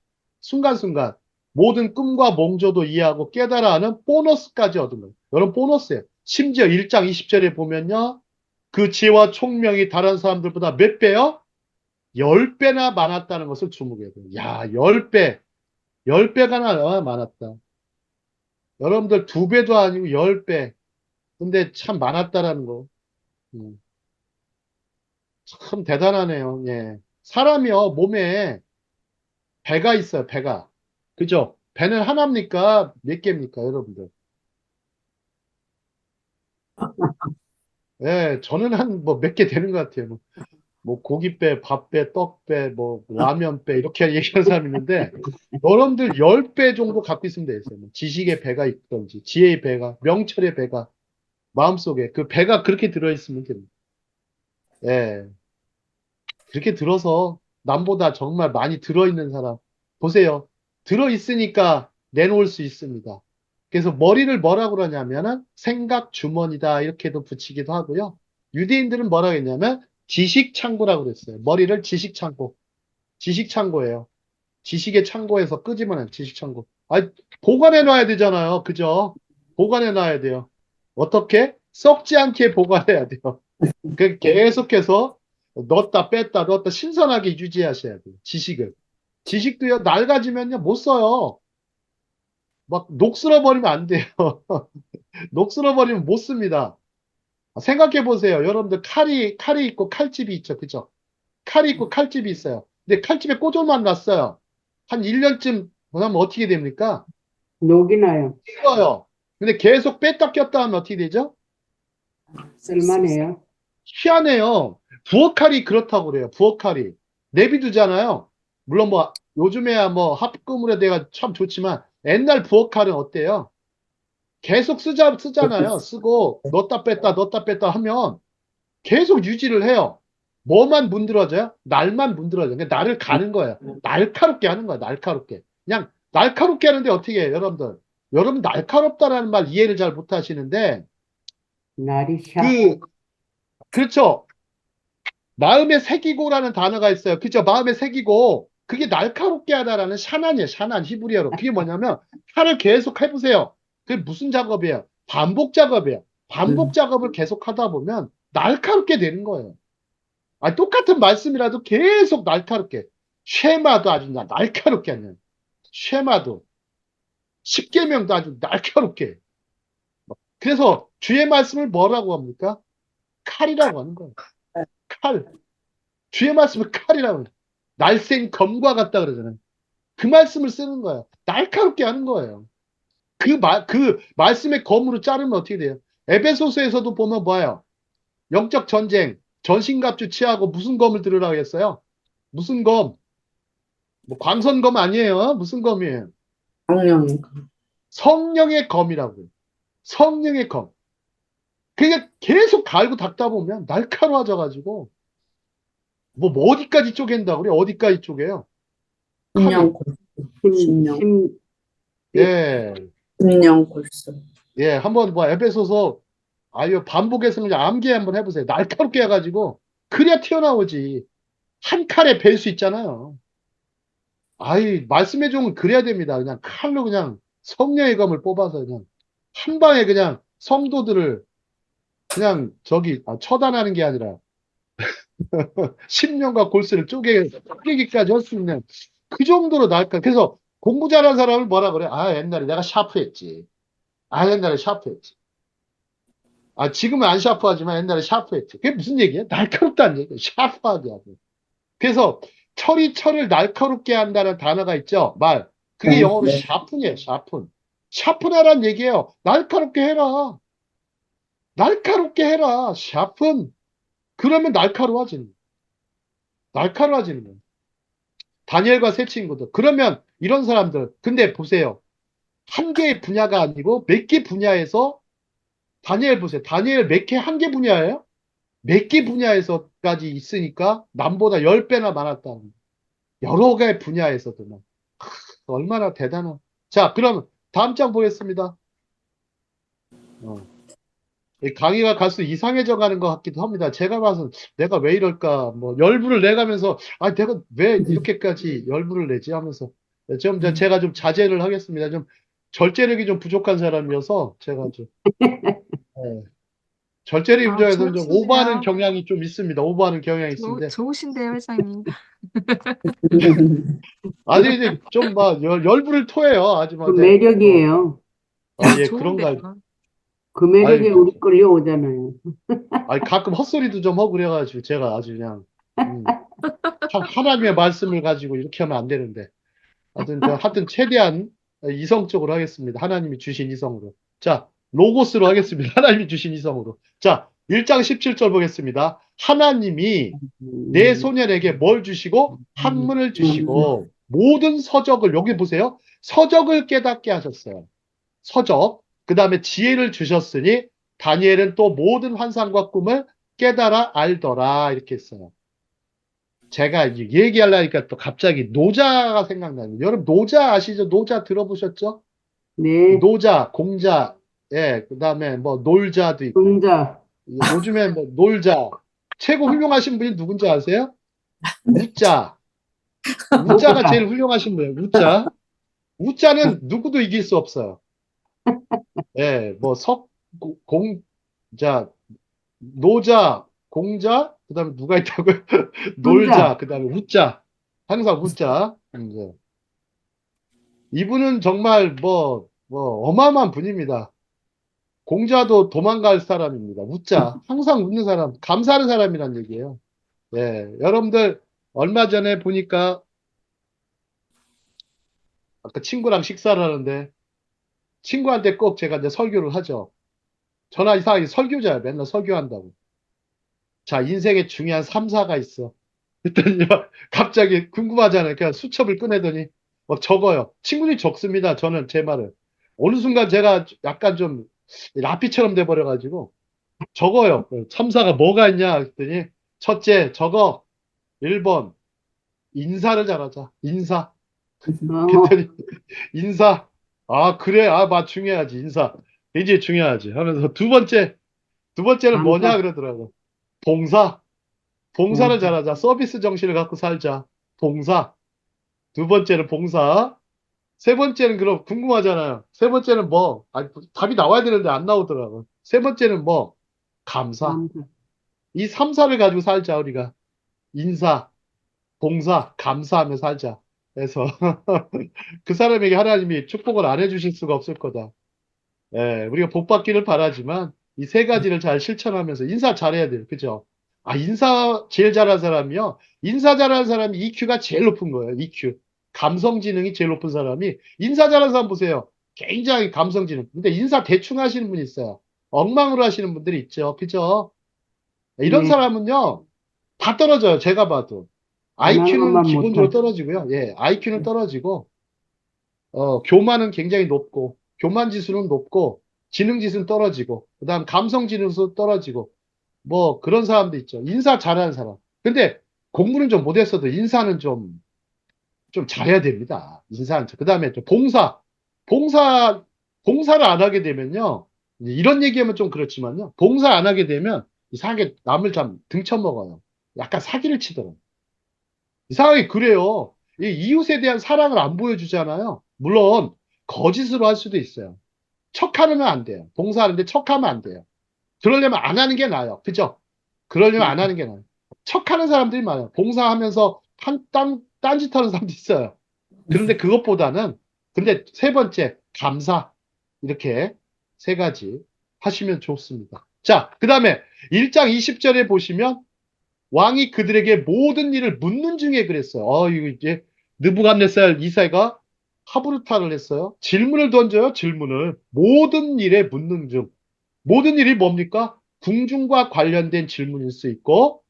순간순간 모든 꿈과 몽조도 이해하고 깨달아 하는 보너스까지 얻은 거예요. 여러분 보너스예요. 심지어 1장 20절에 보면요. 그 지혜와 총명이 다른 사람들보다 몇 배요? 10배나 많았다는 것을 주목해야 돼요. 야, 10배. 10배가 많았다. 여러분들 2배도 아니고 10배. 근데 참 많았다라는 거. 음, 참 대단하네요. 예. 사람이요, 몸에 배가 있어요, 배가. 그죠? 배는 하나입니까? 몇 개입니까, 여러분들? 예, 저는 한 몇 개 되는 것 같아요. 고기배, 밥배, 떡배, 라면배, 이렇게 얘기하는 사람이 있는데, 여러분들 10배 정도 갖고 있으면 되겠어요. 지식의 배가 있던지, 지혜의 배가, 명철의 배가, 마음속에 그 배가 그렇게 들어있으면 됩니다. 예. 그렇게 들어서 남보다 정말 많이 들어있는 사람. 보세요. 들어있으니까 내놓을 수 있습니다. 그래서 머리를 뭐라고 그러냐면은 생각 주머니다 이렇게도 붙이기도 하고요. 유대인들은 뭐라고 했냐면 지식 창고라고 그랬어요. 머리를 지식 창고. 지식 창고예요. 지식의 창고에서 끄집어낸 지식 창고. 보관해 놔야 되잖아요. 그죠? 보관해 놔야 돼요. 어떻게? 썩지 않게 보관해야 돼요. 계속해서 넣었다 뺐다 넣었다 신선하게 유지하셔야 돼요. 지식을. 지식도요, 낡아지면요, 못 써요. 녹슬어 버리면 안 돼요. 녹슬어 버리면 못 씁니다. 생각해 보세요. 여러분들 칼이 있고 칼집이 있죠. 그죠? 칼이 있고 칼집이 있어요. 근데 칼집에 꼬들만 났어요. 한 1년쯤 하면 어떻게 됩니까? 녹이 나요. 식어요. 근데 계속 뺐다 꼈다 하면 어떻게 되죠? 쓸만해요. 희한해요. 부엌칼이 그렇다고 그래요. 부엌칼이. 내비두잖아요. 물론 요즘에야 합금으로 돼가 참 좋지만, 옛날 부엌칼은 어때요? 계속 쓰잖아요. 쓰고, 넣었다 뺐다 하면 계속 유지를 해요. 뭐만 문드러져요? 날만 문드러져요. 그러니까 날을 가는 거예요. 날카롭게 하는 거예요. 날카롭게. 그냥 날카롭게 하는데 어떻게 해요, 여러분들? 여러분, 날카롭다라는 말 이해를 잘 못 하시는데, 날이 샤. 그렇죠. 마음에 새기고라는 단어가 있어요. 그죠? 마음에 새기고. 그게 날카롭게 하다라는 샤난이에요. 샤난, 히브리어로. 그게 뭐냐면, 칼을 계속 해보세요. 그게 무슨 작업이에요? 반복 작업이에요. 반복 작업을 계속 하다 보면, 날카롭게 되는 거예요. 똑같은 말씀이라도 계속 날카롭게. 쉐마도 아주 날카롭게 하는. 쉐마도. 십계명도 아주 날카롭게. 그래서 주의 말씀을 뭐라고 합니까? 칼이라고 하는 거예요. 칼. 주의 말씀은 칼이라고 해요. 날쌘 검과 같다 그러잖아요. 그 말씀을 쓰는 거예요. 날카롭게 하는 거예요. 그 말씀의 검으로 자르면 어떻게 돼요? 에베소서에서도 보면 뭐예요? 영적 전쟁, 전신갑주 취하고 무슨 검을 들으라고 했어요? 무슨 검? 뭐 광선검 아니에요? 무슨 검이에요? 성령의 성령의 검이라고요. 성령의 검. 그러니까 계속 갈고 닦다 보면 날카로워져가지고 뭐 어디까지 쪼갠다고 그래? 어디까지 쪼개요? 심령 골수, 심령, 예, 심령 골수. 예, 한번 뭐 에베소서 아유 반복해서 그냥 암기 한번 해보세요. 날카롭게 해가지고 그래야 튀어나오지. 한 칼에 벨 수 있잖아요. 아이 말씀의 종은 그래야 됩니다. 그냥 칼로 그냥 성령의 검을 뽑아서 그냥 한 방에 그냥 성도들을 그냥 처단하는 게 아니라 십년과 골수를 쪼개기까지 할 수 있는 그 정도로 날까. 그래서 공부 잘하는 사람을 뭐라 그래? 아, 옛날에 내가 샤프했지. 아, 옛날에 샤프했지. 아, 지금은 안 샤프하지만 옛날에 샤프했지. 그게 무슨 얘기야? 날카롭다는 얘기야. 샤프하게 하고. 그래서 철을 날카롭게 한다는 단어가 있죠. 말. 그게 네, 영어로 네. 샤픈이에요. 샤픈. 샤픈하라는 얘기예요. 날카롭게 해라. 날카롭게 해라. 샤픈. 그러면 날카로워지는 거야. 날카로워지는 거야. 다니엘과 세 친구들. 그러면 이런 사람들. 근데 보세요. 한 개의 분야가 아니고 몇 개 분야에서 다니엘 보세요. 다니엘 몇 개, 한 개 분야예요? 몇 개 분야에서까지 있으니까 남보다 10배나 많았다는 거예요. 여러 개 분야에서도. 얼마나 대단한. 자, 그럼 다음 장 보겠습니다. 이 강의가 갈수록 이상해져 가는 것 같기도 합니다. 제가 봐서 내가 왜 이럴까, 뭐, 열불을 내가면서, 아, 내가 왜 이렇게까지 열불을 내지 하면서, 제가 좀 자제를 하겠습니다. 좀, 절제력이 좀 부족한 사람이어서, 제가 좀, 예, 절제력이 아, 부족해서 좀 오버하는 좋으신데요. 경향이 좀 있습니다. 오버하는 경향이 있는데, 좋으신데요, 회장님. 아주 이제 좀 막 열불을 토해요. 아주 그 막 이제, 매력이에요. 예, 그런가요? 좋은데요. 그 매력에 아이, 우리 끌려오잖아요. 아니, 가끔 헛소리도 좀 하고 그래가지고, 제가 아주 그냥, 하나님의 말씀을 가지고 이렇게 하면 안 되는데. 하여튼 최대한 이성적으로 하겠습니다. 하나님이 주신 이성으로. 자, 로고스로 하겠습니다. 하나님이 주신 이성으로. 자, 1장 17절 보겠습니다. 하나님이 내 소년에게 뭘 주시고 학문을 주시고 모든 서적을 여기 보세요. 서적을 깨닫게 하셨어요. 서적. 그 다음에 지혜를 주셨으니 다니엘은 또 모든 환상과 꿈을 깨달아 알더라 이렇게 했어요. 제가 얘기하려니까 또 갑자기 노자가 생각나요. 여러분 노자 아시죠? 노자 들어보셨죠? 네, 노자, 공자, 예, 그 다음에 뭐 놀자도 있고 동자, 요즘에 뭐 놀자 최고 훌륭하신 분이 누군지 아세요? 우자. 우자가 제일 훌륭하신 분이에요. 우자. 우자는 누구도 이길 수 없어요. 예, 뭐 공자, 노자, 공자, 그 다음에 누가 있다고요? 놀자, 혼자. 그 다음에 우자. 항상 우자. 이제. 이분은 정말 어마어마한 분입니다. 공자도 도망갈 사람입니다. 웃자. 항상 웃는 사람, 감사하는 사람이란 얘기예요. 예. 여러분들, 얼마 전에 보니까, 아까 친구랑 식사를 하는데, 친구한테 꼭 제가 이제 설교를 하죠. 전화 이상하게 설교자야. 맨날 설교한다고. 자, 인생에 중요한 3사가 있어. 그랬더니 막 갑자기 궁금하잖아요. 그냥 수첩을 꺼내더니 막 적어요. 친구들이 적습니다. 저는 제 말을. 어느 순간 제가 약간 좀 라피처럼 돼버려가지고 적어요. 3사가 뭐가 있냐 그랬더니 첫째 적어. 1번 인사를 잘하자. 인사. 어, 그랬더니 인사. 아 그래. 중요하지. 인사. 굉장히 중요하지. 하면서 두 번째는 뭐냐 감사, 그러더라고. 봉사. 봉사를 봉사. 잘하자. 서비스 정신을 갖고 살자. 봉사. 두 번째는 봉사. 세 번째는 그럼 궁금하잖아요. 세 번째는 뭐? 아니, 답이 나와야 되는데 안 나오더라고. 세 번째는 뭐? 감사. 감사. 이 3사를 가지고 살자, 우리가. 인사, 봉사, 감사하며 살자. 그래서 그 사람에게 하나님이 축복을 안 해주실 수가 없을 거다. 예, 우리가 복 받기를 바라지만 이 세 가지를 잘 실천하면서 인사 잘해야 돼요. 그죠? 인사 제일 잘하는 사람이요. 인사 잘하는 사람이 EQ가 제일 높은 거예요. EQ. 감성 지능이 제일 높은 사람이 인사 잘하는 사람 보세요. 굉장히 감성 지능. 근데 인사 대충 하시는 분이 있어요. 엉망으로 하시는 분들이 있죠. 그죠? 이런 네. 사람은요, 다 떨어져요. 제가 봐도. 원하는 IQ는 것만 기본적으로 못하지. 떨어지고요. 예, IQ는 떨어지고, 교만은 굉장히 높고, 교만 지수는 높고, 지능 지수는 떨어지고, 그 다음 감성 지능도 떨어지고, 뭐 그런 사람도 있죠. 인사 잘하는 사람. 근데 공부는 좀 못했어도 인사는 좀 잘해야 됩니다. 인사는. 그 다음에 또 봉사, 봉사를 안 하게 되면요. 이제 이런 얘기하면 좀 그렇지만요. 봉사 안 하게 되면 이상하게 남을 좀 등쳐먹어요. 약간 사기를 치더라고요. 이상하게 그래요. 이 이웃에 대한 사랑을 안 보여주잖아요. 물론 거짓으로 할 수도 있어요. 척하면 안 돼요. 봉사하는데 척하면 안 돼요. 그러려면 안 하는 게 나아요. 그죠? 그러려면 안 하는 게 나아요. 척하는 사람들이 많아요. 봉사하면서 딴짓하는 사람도 있어요. 그런데 그것보다는, 근데 세 번째, 감사. 이렇게 세 가지 하시면 좋습니다. 자, 그 다음에 1장 20절에 보시면 왕이 그들에게 모든 일을 묻는 중에 그랬어요. 이거 이제 느부갓네살 이세가 하브루타를 했어요. 질문을 던져요, 질문을. 모든 일에 묻는 중. 모든 일이 뭡니까? 궁중과 관련된 질문일 수 있고,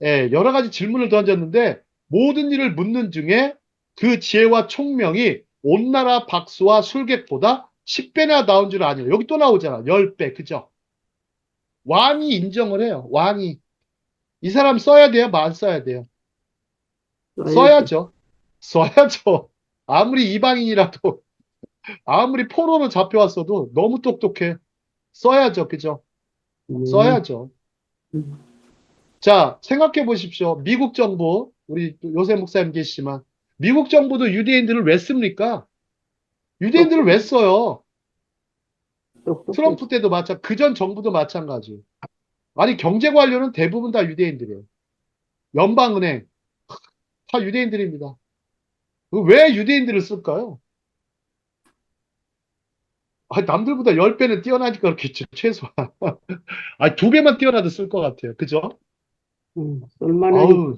예, 여러 가지 질문을 던졌는데, 모든 일을 묻는 중에 그 지혜와 총명이 온 나라 박수와 술객보다 10배나 나온 줄 아니요. 여기 또 나오잖아. 10배. 그죠? 왕이 인정을 해요. 왕이. 이 사람 써야 돼요? 안 써야 돼요? 써야지. 써야죠. 써야죠. 아무리 이방인이라도, 아무리 포로로 잡혀왔어도 너무 똑똑해. 써야죠. 그죠? 네. 써야죠. 음. 자, 생각해 보십시오. 미국 정부, 우리 요새 목사님 계시지만, 미국 정부도 유대인들을 왜 씁니까? 유대인들을 왜 써요? 똑똑해. 트럼프 때도 그전 정부도 마찬가지. 아니, 경제 관료는 대부분 다 유대인들이에요. 연방은행, 다 유대인들입니다. 왜 유대인들을 쓸까요? 남들보다 10배는 뛰어나니까 그렇겠죠, 최소한. 2배만 뛰어나도 쓸 것 같아요. 그죠? 쓸만하니까. 아우,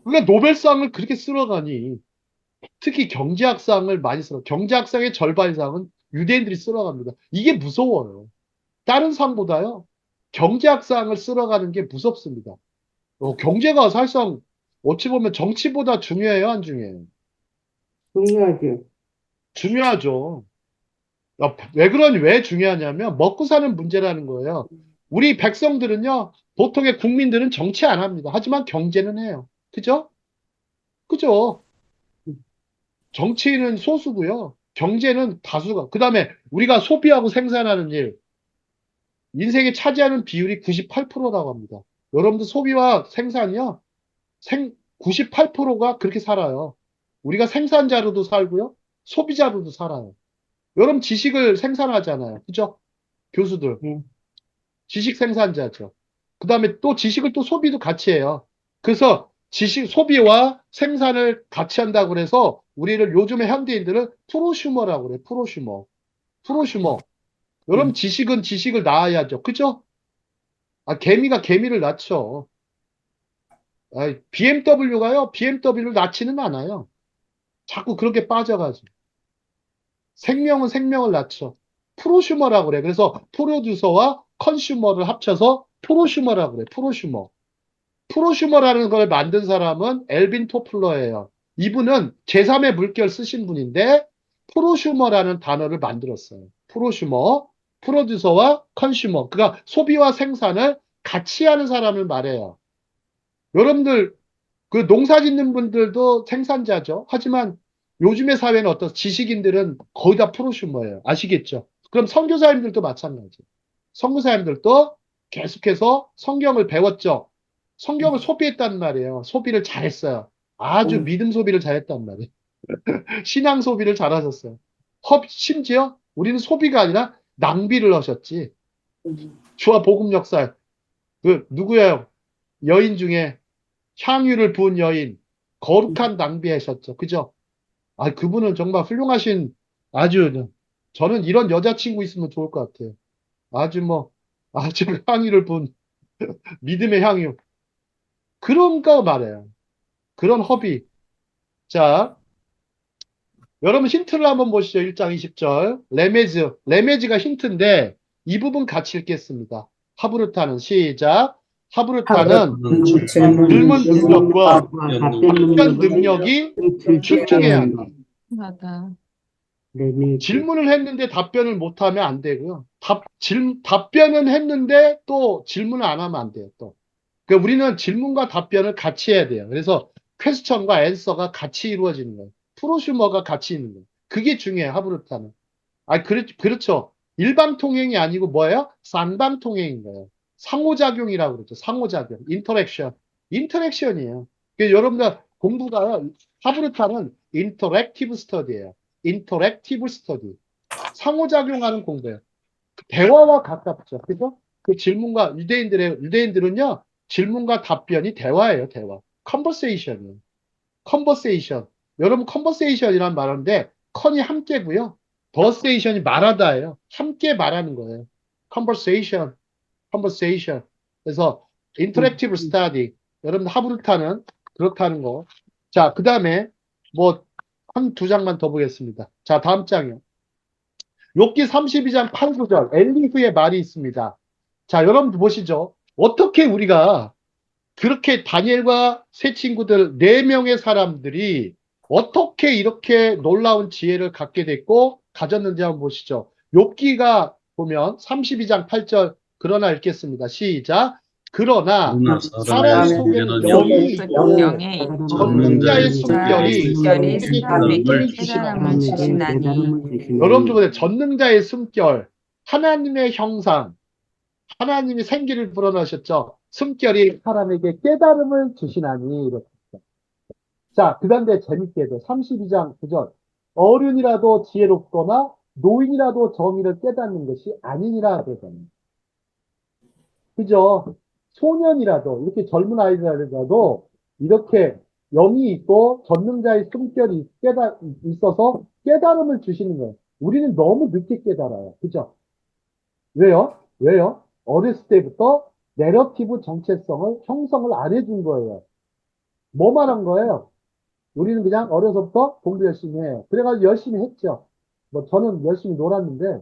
그러니까 노벨상을 그렇게 쓸어가니. 특히 경제학상을 많이 쓸어. 경제학상의 절반 이상은 유대인들이 쓸어갑니다. 이게 무서워요. 다른 상보다요. 경제학상을 쓸어가는 게 무섭습니다. 경제가 사실상 어찌 보면 정치보다 중요해요, 안 중요해요? 중요하지. 중요하죠. 왜 중요하냐면 먹고 사는 문제라는 거예요. 우리 백성들은요, 보통의 국민들은 정치 안 합니다. 하지만 경제는 해요. 그죠? 그죠? 정치인은 소수고요. 경제는 다수가. 그 다음에 우리가 소비하고 생산하는 일, 인생에 차지하는 비율이 98%라고 합니다. 여러분들 소비와 생산이요. 98%가 그렇게 살아요. 우리가 생산자로도 살고요. 소비자로도 살아요. 여러분 지식을 생산하잖아요. 그죠? 교수들. 네. 지식 생산자죠. 그 다음에 또 지식을 또 소비도 같이 해요. 그래서 지식 소비와 생산을 같이 한다고 그래서 우리를 요즘의 현대인들은 프로슈머라고 그래요. 프로슈머. 프로슈머. 여러분 지식은 지식을 낳아야죠. 그죠? 개미가 개미를 낳죠. BMW가요. BMW를 낳지는 않아요. 자꾸 그렇게 빠져가지고. 생명은 생명을 낳죠. 프로슈머라고 그래. 그래서 프로듀서와 컨슈머를 합쳐서 프로슈머라고 그래. 프로슈머. 프로슈머라는 걸 만든 사람은 엘빈 토플러예요. 이분은 제3의 물결 쓰신 분인데 프로슈머라는 단어를 만들었어요. 프로슈머, 프로듀서와 컨슈머. 그러니까 소비와 생산을 같이 하는 사람을 말해요. 여러분들 그 농사 짓는 분들도 생산자죠. 하지만 요즘의 사회는 지식인들은 거의 다 프로슈머예요. 아시겠죠? 그럼 선교사님들도 마찬가지. 선교사님들도 계속해서 성경을 배웠죠. 성경을 소비했단 말이에요. 소비를 잘했어요. 아주 음, 믿음 소비를 잘했단 말이에요. 신앙 소비를 잘하셨어요. 심지어 우리는 소비가 아니라 낭비를 하셨지. 주와 복음 역사. 누구예요? 여인 중에 향유를 부은 여인. 거룩한 낭비하셨죠. 그죠? 그분은 정말 훌륭하신 아주, 저는 이런 여자친구 있으면 좋을 것 같아요. 아주 아주 향유를 부은 믿음의 향유. 그런 거 말해요. 그런 허비. 자, 여러분 힌트를 한번 보시죠. 1장 20절. 레메즈. 레메즈가 힌트인데 이 부분 같이 읽겠습니다. 하브르타는 시작. 하브르타는 질문 능력과 답변 능력이 출중해야 한다. 맞아. 질문을 했는데 답변을 못하면 안 되고요. 답변은 했는데 또 질문을 안 하면 안 돼요. 또. 그러니까 우리는 질문과 답변을 같이 해야 돼요. 그래서 퀘스천과 앤서가 같이 이루어지는 거예요. 프로슈머가 같이 있는 거예요. 그게 중요해요. 하브르타는. 그렇죠. 일방 통행이 아니고 뭐예요? 쌍방 통행인 거예요. 상호작용이라고 그러죠. 상호작용. 인터랙션. 인터랙션이에요. 그러니까 여러분들 공부가 하브르타는 인터랙티브 스터디예요. 인터랙티브 스터디. 상호작용하는 공부예요. 대화와 가깝죠. 그죠? 그 질문과 유대인들은요. 질문과 답변이 대화예요, 대화. 컨버세이션이에요. 컨버세이션. 여러분 컨버세이션이란 말인데 컨이 함께고요. 버세이션이 말하다예요. 함께 말하는 거예요. 컨버세이션. 컨버세이션. 그래서 인터랙티브 스터디. 여러분 하브르타는 그렇다는 거. 자, 그다음에 뭐 한 두 장만 더 보겠습니다. 자, 다음 장이요. 욥기 32장 8, 9절 엘리후의 말이 있습니다. 자, 여러분 보시죠. 어떻게 우리가 그렇게 다니엘과 세 친구들 네 명의 사람들이 어떻게 이렇게 놀라운 지혜를 갖게 됐고 가졌는지 한번 보시죠. 욥기가 보면 32장 8절 그러나 읽겠습니다. 시작. 그러나 사람 속에 영이 있고 영에 전능자의 숨결이 숨결이 사람에게 사람에게 깨달음을 주시나니. 깨달음을 주시나니. 여러분 보세요. 전능자의 숨결, 하나님의 형상, 하나님이 생기를 불어넣으셨죠. 숨결이 사람에게 깨달음을 주시나니. 이렇게. 자, 그 다음에 재밌게도 32장 9절. 어른이라도 지혜롭거나 노인이라도 정의를 깨닫는 것이 아니니라 그러잖아요. 그죠? 소년이라도 이렇게 젊은 아이들이라도 이렇게 영이 있고 전능자의 숨결이 있어서 깨달음을 주시는 거예요. 우리는 너무 늦게 깨달아요. 그죠? 왜요? 왜요? 어렸을 때부터 내러티브 정체성을 형성을 안 해준 거예요. 뭐만 한 거예요? 우리는 그냥 어려서부터 공부 열심히 해요. 그래가지고 열심히 했죠. 뭐 저는 열심히 놀았는데,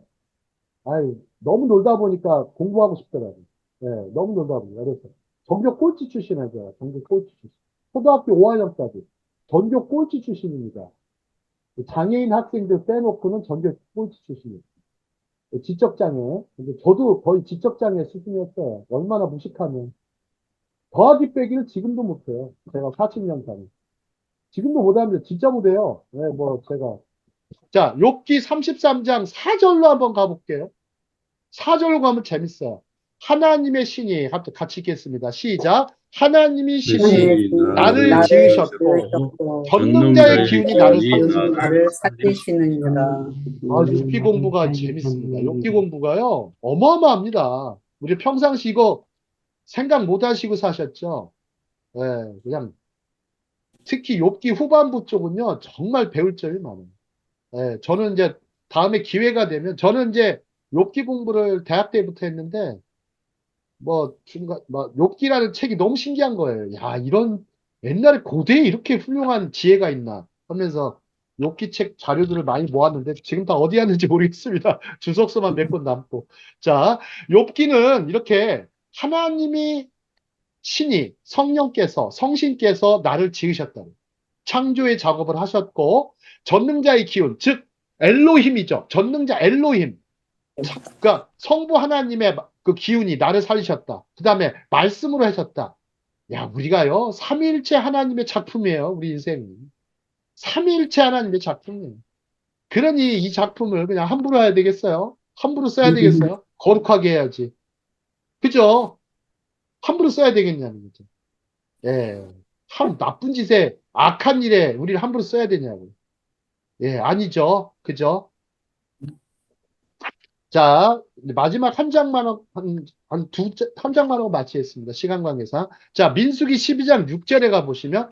아이, 너무 놀다 보니까 공부하고 싶더라고요. 예, 너무 놀다 보니까, 어려서. 전교 꼴찌 출신이죠. 전교 꼴찌 출신. 초등학교 5학년까지. 전교 꼴찌 출신입니다. 장애인 학생들 빼놓고는 전교 꼴찌 출신이에요. 지적장애. 근데 저도 거의 지적장애 수준이었어요. 얼마나 무식하면. 더하기 빼기를 지금도 못해요. 제가 40년 전에. 지금도 못합니다. 진짜 못해요. 네, 뭐, 제가. 자, 욥기 33장 4절로 한번 가볼게요. 4절로 가면 재밌어요. 하나님의 신이, 같이 읽겠습니다. 시작. 하나님이 신이 나를 지으셨고, 전능자의 기운이 나를 살리시느니라. 욥기 공부가 재밌습니다. 욥기 공부가요, 어마어마합니다. 우리 평상시 이거 생각 못 하시고 사셨죠? 네, 그냥, 특히 욥기 후반부 쪽은요, 정말 배울 점이 많아요. 네, 저는 이제 다음에 기회가 되면, 저는 이제 욥기 공부를 대학 때부터 했는데, 뭐, 욥기라는 책이 너무 신기한 거예요. 야, 이런, 옛날에 고대에 이렇게 훌륭한 지혜가 있나 하면서 욥기 책 자료들을 많이 모았는데, 지금 다 어디 갔는지 모르겠습니다. 주석서만 몇 권 남고. 자, 욥기는 이렇게 하나님이 성령께서, 성신께서 나를 지으셨다고. 창조의 작업을 하셨고, 전능자의 기운, 즉, 엘로힘이죠. 전능자 엘로힘. 그러니까 성부 하나님의 그 기운이 나를 살리셨다. 그 다음에 말씀으로 하셨다. 야, 우리가요, 삼위일체 하나님의 작품이에요. 우리 인생이. 삼위일체 하나님의 작품이에요. 그러니 이 작품을 그냥 함부로 해야 되겠어요? 함부로 써야 되겠어요? 거룩하게 해야지. 그죠? 함부로 써야 되겠냐는 거죠. 예. 나쁜 짓에, 악한 일에 우리를 함부로 써야 되냐고. 예, 아니죠. 그죠? 자, 마지막 한 장만, 한 장만 하고 마치겠습니다. 시간 관계상. 자, 민수기 12장 6절에 가보시면,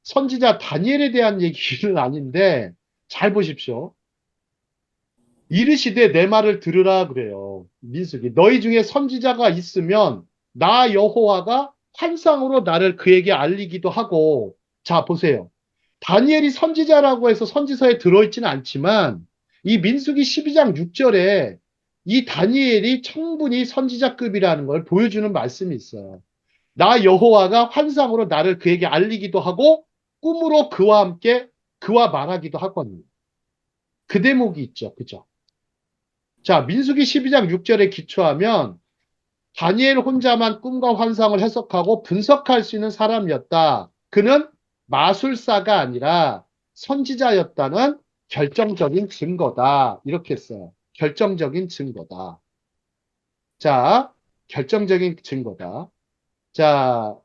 선지자 다니엘에 대한 얘기는 아닌데, 잘 보십시오. 이르시되 내 말을 들으라 그래요. 민수기. 너희 중에 선지자가 있으면, 나 여호와가 환상으로 나를 그에게 알리기도 하고, 자, 보세요. 다니엘이 선지자라고 해서 선지서에 들어있지는 않지만 이 민수기 12장 6절에 이 다니엘이 충분히 선지자급이라는 걸 보여주는 말씀이 있어요. 나 여호와가 환상으로 나를 그에게 알리기도 하고 꿈으로 그와 함께 그와 말하기도 하거든요. 그 대목이 있죠. 그죠? 자, 민수기 12장 6절에 기초하면 다니엘 혼자만 꿈과 환상을 해석하고 분석할 수 있는 사람이었다. 그는 마술사가 아니라 선지자였다는 결정적인 증거다. 이렇게 했어요. 결정적인 증거다. 자, 결정적인 증거다. 자,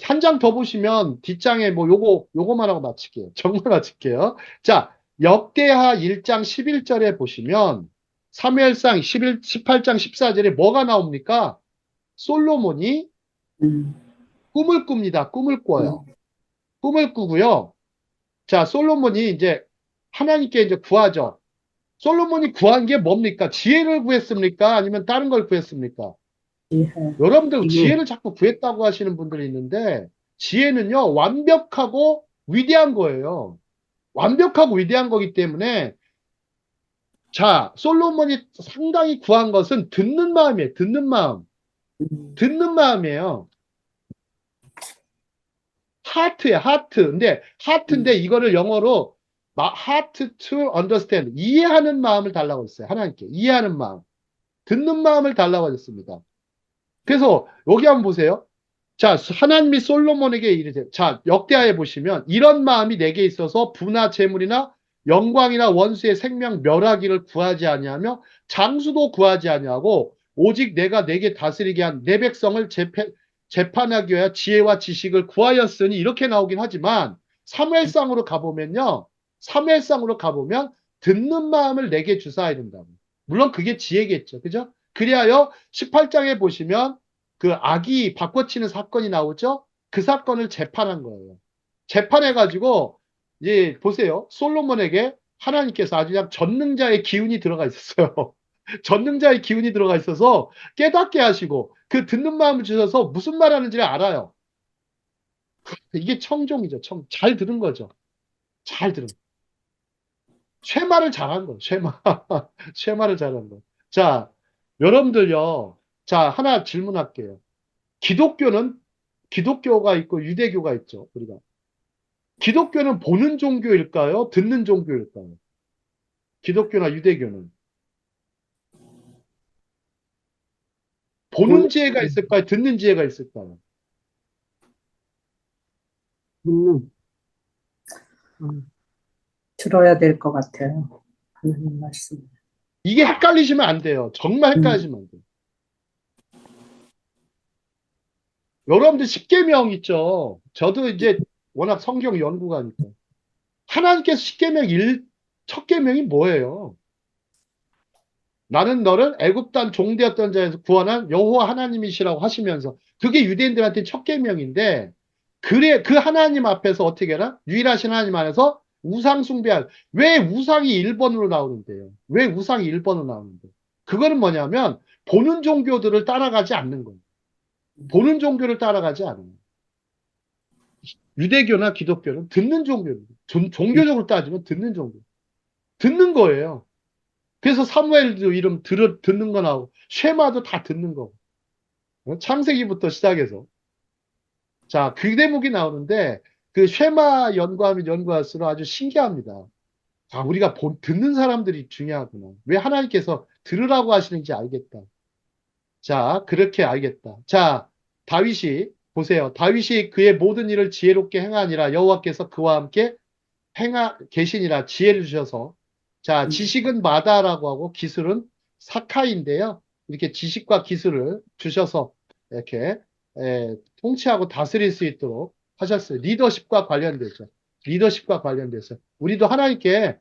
한 장 더 보시면 뒷장에 뭐 요거만 하고 마칠게요. 정말 마칠게요. 자, 역대하 1장 11절에 보시면 사무엘상 18장 14절에 뭐가 나옵니까? 솔로몬이 음, 꿈을 꿉니다. 꿈을 꿔요. 꿈을 꾸고요. 자, 솔로몬이 이제 하나님께 이제 구하죠. 솔로몬이 구한 게 뭡니까? 지혜를 구했습니까? 아니면 다른 걸 구했습니까? 이해. 여러분들 지혜. 지혜를 자꾸 구했다고 하시는 분들이 있는데 지혜는요, 완벽하고 위대한 거예요. 완벽하고 위대한 거기 때문에 자, 솔로몬이 상당히 구한 것은 듣는 마음이에요. 듣는 마음. 듣는 마음이에요. 하트야, 하트. 근데 하트인데 이거를 영어로 heart to understand. 이해하는 마음을 달라고 했어요. 하나님께. 이해하는 마음. 듣는 마음을 달라고 하셨습니다. 그래서 여기 한번 보세요. 자, 하나님이 솔로몬에게 이르되, 자, 역대하에 보시면 이런 마음이 내게 있어서 부나 재물이나 영광이나 원수의 생명 멸하기를 구하지 아니하며 장수도 구하지 아니하고 오직 내가 내게 다스리게 한 내 백성을 재판하기 위하여 지혜와 지식을 구하였으니 이렇게 나오긴 하지만 사무엘상으로 가보면요. 사무엘상으로 가보면 듣는 마음을 내게 주사해야 된다고. 물론 그게 지혜겠죠. 그죠? 그리하여 18장에 보시면 그 아기 바꿔치는 사건이 나오죠? 그 사건을 재판한 거예요. 재판해가지고, 이제 보세요. 솔로몬에게 하나님께서 아주 그냥 전능자의 기운이 들어가 있었어요. 전능자의 기운이 들어가 있어서 깨닫게 하시고, 그 듣는 마음을 주셔서 무슨 말 하는지를 알아요. 이게 청종이죠. 잘 들은 거죠. 잘 들은. 쇠말을 잘한 거예요. 쇠말. 쇠말을 잘한 거. 자, 여러분들요. 자, 하나 질문할게요. 기독교가 있고 유대교가 있죠. 우리가. 기독교는 보는 종교일까요? 듣는 종교일까요? 기독교나 유대교는. 보는 지혜가 있을까요? 듣는 지혜가 있을까요? 듣는. 음, 들어야 될 것 같아요. 하나님 말씀. 이게 헷갈리시면 안 돼요. 정말 헷갈리시면 안 돼요. 여러분들 십계명 있죠. 저도 이제 워낙 성경 연구가니까. 하나님께서 십계명 첫 계명이 뭐예요? 나는 너를 애굽 땅 종되었던 자에서 구원한 여호와 하나님이시라고 하시면서 그게 유대인들한테 첫 계명인데 그래 그 하나님 앞에서 어떻게 하나? 유일하신 하나님 안에서 우상 숭배할 왜 우상이 1번으로 나오는데요? 왜 우상이 1번으로 나오는데? 그거는 뭐냐면 보는 종교들을 따라가지 않는 거예요. 보는 종교를 따라가지 않아요. 유대교나 기독교는 듣는 종교입니다. 종교적으로 따지면 듣는 종교. 듣는 거예요. 그래서 사무엘도 이름 듣는 거 나오고 쉐마도 다 듣는 거고 창세기부터 시작해서 자, 그 대목이 나오는데 그 쉐마 연구하면 연구할수록 아주 신기합니다. 아, 우리가 듣는 사람들이 중요하구나. 왜 하나님께서 들으라고 하시는지 알겠다. 자, 그렇게 알겠다. 자, 다윗이 보세요. 다윗이 그의 모든 일을 지혜롭게 행하니라 여호와께서 그와 함께 계시니라 지혜를 주셔서 자, 지식은 마다라고 하고 기술은 사카인데요. 이렇게 지식과 기술을 주셔서 이렇게 통치하고 다스릴 수 있도록 하셨어요. 리더십과 관련돼서. 리더십과 관련돼서. 우리도 하나님께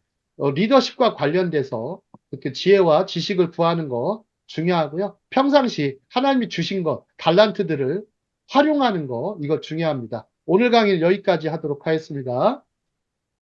리더십과 관련돼서 그렇게 지혜와 지식을 구하는 거 중요하고요. 평상시 하나님이 주신 것, 달란트들을 활용하는 거, 이거 중요합니다. 오늘 강의는 여기까지 하도록 하겠습니다.